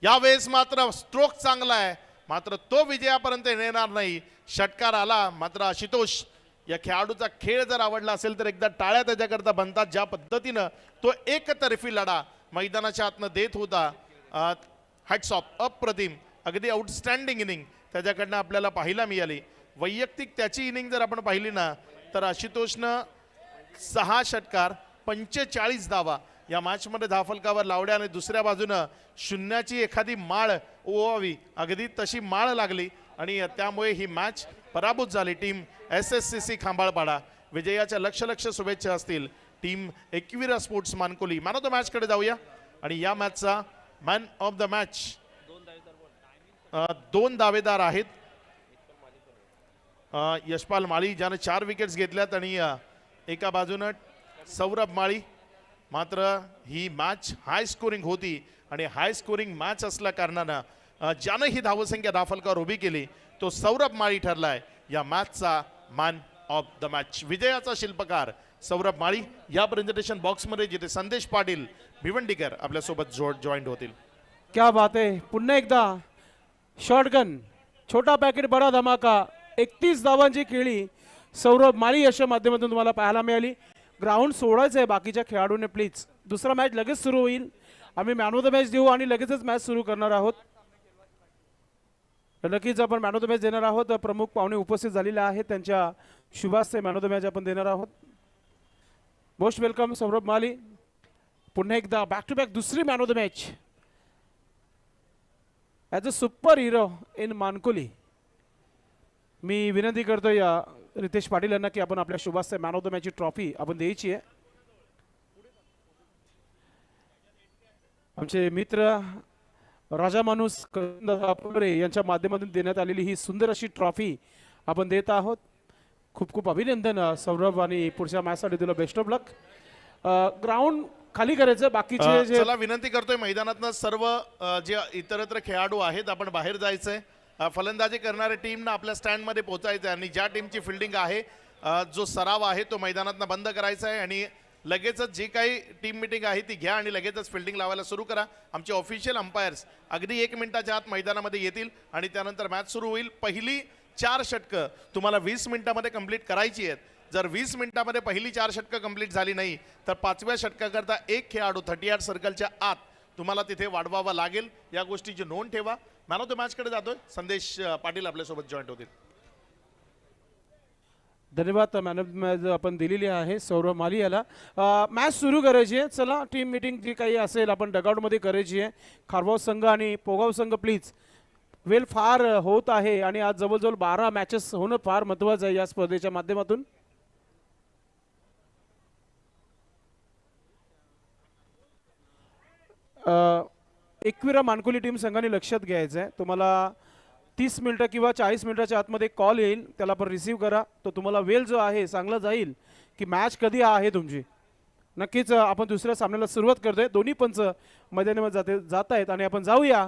यावेळेस मात्र स्ट्रोक चांगला आहे, मात्र तो विजयापर्यंत येणार नाही. षटकार आला मात्र आशुतोष या खेळाडूचा खेळ जर आवडला असेल तर एकदा टाळ्या त्याच्याकरता बनतात. ज्या पद्धतीनं तो एकतर्फी लढा मैदानाच्या आतनं देत होता, हॅट्स ऑफ, अप्रतिम, अगदी आउटस्टँडिंग इनिंग त्याच्याकडनं आपल्याला पाहायला मिळाली. वैयक्तिक त्याची इनिंग जर आपण पाहिली ना तर आशुतोषनं 6 षटकार 45 धावा या मॅचमध्ये धावफलकावर लावल्या आणि दुसऱ्या बाजूनं शून्याची एखादी माळ ओवावी अगदी तशी माळ लागली आणि त्यामुळे ही मॅच पराभूत झाली. टीम SSCC खांबाळपाडा विजयाच्या लक्ष शुभेच्छा असतील team Ekvira sports Mankoli. Man of the match कडे जाऊया आणि या मॅचचा मॅन ऑफ द मॅच 2 दावेदार आहेत. यशपाल माळी ज्याने 4 विकेट्स घेतल्यात आणि एका बाजूनं सौरभ माळी. मात्र ही मॅच हाय स्कोरिंग होती आणि हाय स्कोरिंग मॅच असल्या कारणानं ज्यानं ही धावसंख्या धावफलकावर उभी केली तो सौरभ माळी ठरलाय या मॅचचा मॅन ऑफ द मॅच. विजयाचा शिल्पकार सौरभ माळी. या प्रेझेंटेशन बॉक्समध्ये जिथे संदेश पाटील भिवंडीकर आपल्यासोबत जॉईंट होतील. क्या बात आहे. पुन्हा एकदा शॉटगन, छोटा पॅकेट बडा धमाका, 31 धावांची खेळी सौरभ माळी अशा माध्यमातून तुम्हाला पाहायला मिळाली. ग्राउंड सोडायचं आहे बाकीच्या खेळाडूंनी प्लीज. दुसरा मॅच लगेच सुरू होईल. आम्ही मॅन ऑफ द मॅच देऊ आणि लगेचच मॅच सुरू करणार आहोत. नक्कीच आपण मॅन ऑफ द मॅच देणार आहोत. प्रमुख पाहुणे उपस्थित झालेले आहेत, त्यांच्या शुभास्ते मॅन ऑफ द मॅच आपण देणार आहोत. Most welcome Saurabh Mali. पुन्हा एकदा बॅक टू बॅक दुसरी man of the match as a super hero in Mankoli. मी विनंती करतो या रितेश पाटील यांना की आपण आपल्या शुभास्ते मॅन ऑफ द मॅचची ट्रॉफी आपण द्यायची आहे. आमचे मित्र राजा माणूस यांच्या माध्यमातून देण्यात आलेली ही सुंदर अशी ट्रॉफी आपण देत आहोत. खूप खूप अभिनंदन सौरभ आणि पुढच्या मॅचसाठी तुला बेस्ट ऑफ लक. ग्राउंड खाली करायचं. बाकीचे जे चला विनंती करतोय मैदानातनं सर्व जे इतरत्र खेळाडू आहेत आपण बाहेर जायचंय. फलंदाजी करणाऱ्या टीमनं आपल्या स्टँडमध्ये पोहोचायचं आहे आणि ज्या टीमची फिल्डिंग आहे जो सराव आहे तो मैदानातनं बंद करायचा आहे आणि लगेचच जी काही टीम मिटिंग आहे ती घ्या आणि लगेचच फिल्डिंग लावायला सुरू करा. आमचे ऑफिशियल अंपायर्स अगदी 1 मिनिटाच्या आत मैदानामध्ये येतील आणि त्यानंतर मॅच सुरू होईल. पहिली 4 षटकं तुम्हाला 20 मिनिटामध्ये कंप्लीट करायची आहेत. जर 20 मिनिटामध्ये पहिली 4 षटकं कंप्लीट झाली नाही तर 5व्या षटकाकरता एक खेळाडू 38 सर्कलच्या आत तुम्हाला तिथे वाढवावा लागेल. या गोष्टीची नोंद ठेवा. मॅन ऑफ द मॅच कडे जातोय संदेश पाटील आपल्यासोबत जॉईंट होतील. धन्यवाद. मॅन ऑफ द मॅच आपण दिलेली आहे सौरभ माळी याला. मॅच सुरू करायची आहे. चला टीम मीटिंग जी काही असेल आपण डगआउटमध्ये करायची आहे. खारवाव संघ आणि पोगाव संघ प्लीज. वेळ फार होत आहे आणि आज जवळजवळ 12 मॅचेस होणं फार महत्त्वाचं आहे या स्पर्धेच्या माध्यमातून. एकविरा मानकोली टीम संघाने लक्षात घ्यायचं आहे. तुम्हाला 30 मिनिटं किंवा 40 मिनिटाच्या आतमध्ये कॉल येईल, त्याला पण रिसीव्ह करा. तो तुम्हाला वेळ जो आहे सांगला जाईल की मॅच कधी आहे तुमची. नक्कीच आपण दुसऱ्या सामन्याला सुरुवात करतोय. दोन्ही पंच मैदानामध्ये जात आहेत आणि आपण जाऊया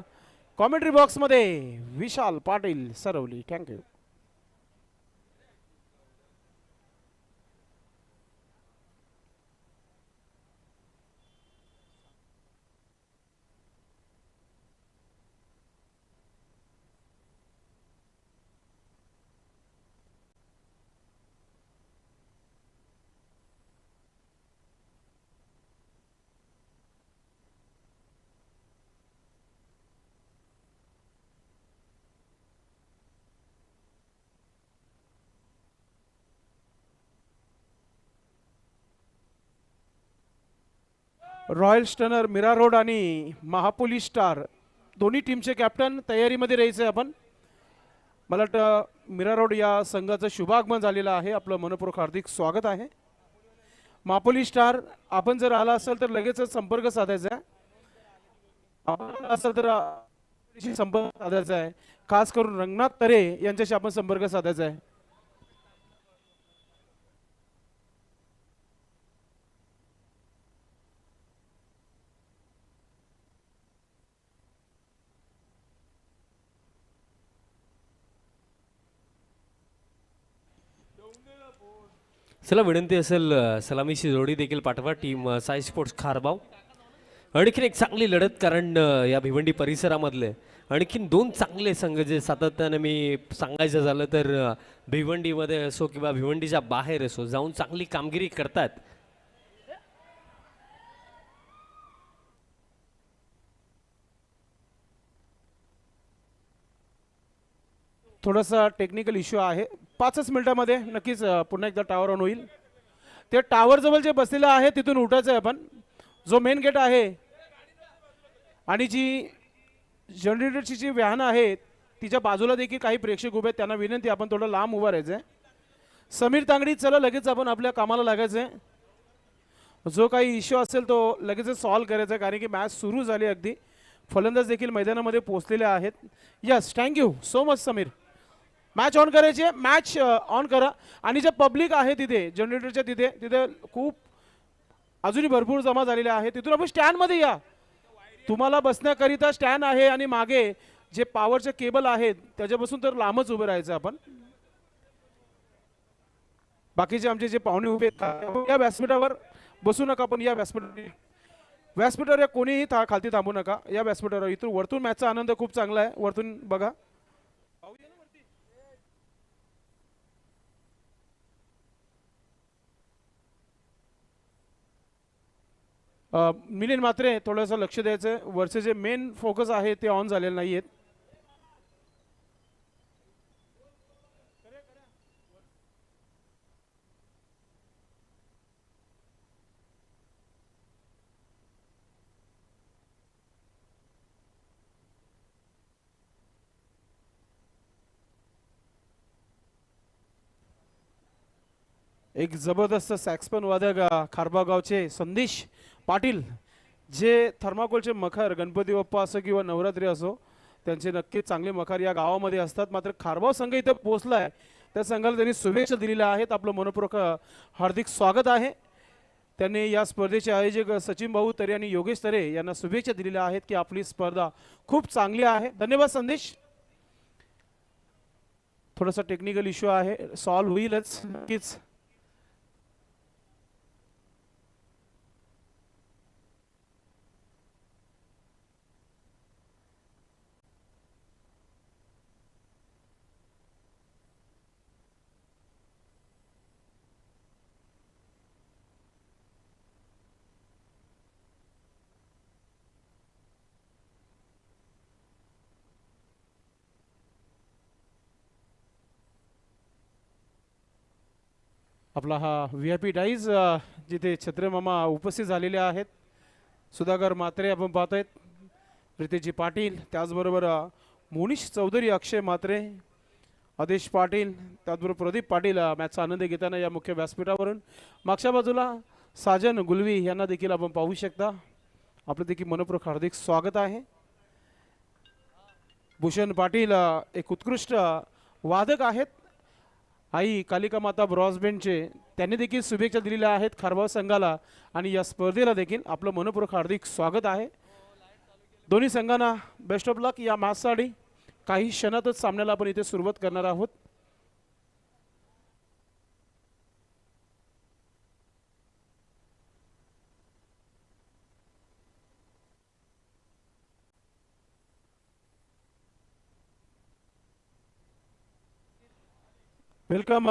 कॉमेंट्री बॉक्समध्ये. Vishal Patil Sarvali. Thank you. Royal stunner, Mira road आणि महापोली स्टार दोन्ही टीमचे कॅप्टन तयारीमध्ये राहायचे आपण. मला वाटतं मीरा रोड या संघाचं शुभागमन झालेलं आहे. आपलं मनपूर्वक हार्दिक स्वागत आहे. महापोली स्टार, आपण जर आला असाल तर लगेचच संपर्क साधायचा आहे. आपण असाल तर संपर्क साधायचा आहे. खास करून रंगनाथ तरे यांच्याशी आपण संपर्क साधायचा आहे. चला विनंती असेल सलामीची जोडी देखील पाठवा. Team Sai sports खारबाव. आणखीन एक चांगली लढत, कारण या भिवंडी परिसरामधले आणखीन दोन चांगले संघ जे सातत्याने मी सांगायचं झालं तर भिवंडीमध्ये असो किंवा भिवंडीच्या बाहेर असो जाऊन चांगली कामगिरी करतात. थोडासा टेक्निकल इश्यू आहे. 5च मिनिटामध्ये नक्कीच पुन्हा एकदा टावर ऑन होईल. ते टावर जवळ जे बसलेलं आहे तिथून उठायचं आहे आपण. जो मेन गेट आहे आणि जी जनरेटरची जी व्हॅन आहे तिच्या बाजूला देखील काही प्रेक्षक उभे आहेत. त्यांना विनंती आपण थोडं लांब उभं राहायचं आहे. समीर तांगडी, चला लगेच आपण आपल्या कामाला लागायचं आहे. जो काही इश्यू असेल तो लगेचच सॉल्व्ह करायचा आहे, कारण की मॅच सुरू झाली. अगदी फलंदाज देखील मैदानामध्ये पोहोचलेले आहेत. Yes, thank you so much Sameer. Match on करायची आहे. मॅच ऑन करा. आणि जे पब्लिक आहे तिथे जनरेटरच्या तिथे खूप अजूनही भरपूर जमा झालेले आहे. तिथून आपण स्टँडमध्ये या. तुम्हाला बसण्याकरिता स्टँड आहे आणि मागे जे पॉवरचे केबल आहेत त्याच्यापासून तर लांबच उभे राहायचं आपण. बाकीचे आमचे जे पाहुणे उभे आहेत या व्यासपीठावर बसू नका. पण या व्यासपीठावर या कोणीही खालती थांबू नका. या व्यासपीठावर इथून वरतून मॅचचा आनंद खूप चांगला आहे. वरतून बघा. मिलिंद मात्रे, थोडंसं लक्ष द्यायचं. वरचे जे मेन फोकस आहे ते ऑन झालेले नाही आहेत. एक जबरदस्त सॅक्सफोन वादक खारबा गावचे संदेश पाटील, जे थर्माकोलचे मखर गणपती बाप्पा असो किंवा नवरात्री असो त्यांचे नक्कीच चांगले मखर या गावामध्ये असतात. मात्र खारबाव संघ इथे पोहोचला आहे, त्या संघाला त्यांनी शुभेच्छा दिलेल्या आहेत. आपलं मनपूर्वक हार्दिक स्वागत आहे. त्यांनी या स्पर्धेचे आयोजक सचिन भाऊ तरे आणि योगेश तरे यांना शुभेच्छा दिलेल्या आहेत की आपली स्पर्धा खूप चांगली आहे. धन्यवाद संदेश. थोडासा टेक्निकल इश्यू आहे, सॉल्व्ह होईलच नक्कीच. आपला हा VIP डाईज जिथे छत्रमामा उपस्थित झालेले आहेत. सुधाकर म्हात्रे आपण पाहत आहेत, रितेशजी पाटील, त्याचबरोबर मोनिश चौधरी, अक्षय म्हात्रे, आदेश पाटील, त्याचबरोबर प्रदीप पाटील मॅचचा आनंद घेताना या मुख्य व्यासपीठावरून. मागच्या बाजूला साजन गुलवी यांना देखील आपण पाहू शकता. आपलं देखील मनपूर्वक हार्दिक स्वागत आहे. भूषण पाटील एक उत्कृष्ट वादक आहेत. आई कालिका माता ब्रॉसबँडचे त्यांनी देखील शुभेच्छा दिलेल्या आहेत खारबाव संघाला आणि या स्पर्धेला देखील आपलं मनपूर्वक हार्दिक स्वागत आहे. दोन्ही संघांना बेस्ट ऑफ लक या मॅचसाठी. काही क्षणातच सामन्याला आपण इथे सुरुवात करणार आहोत. वेलकम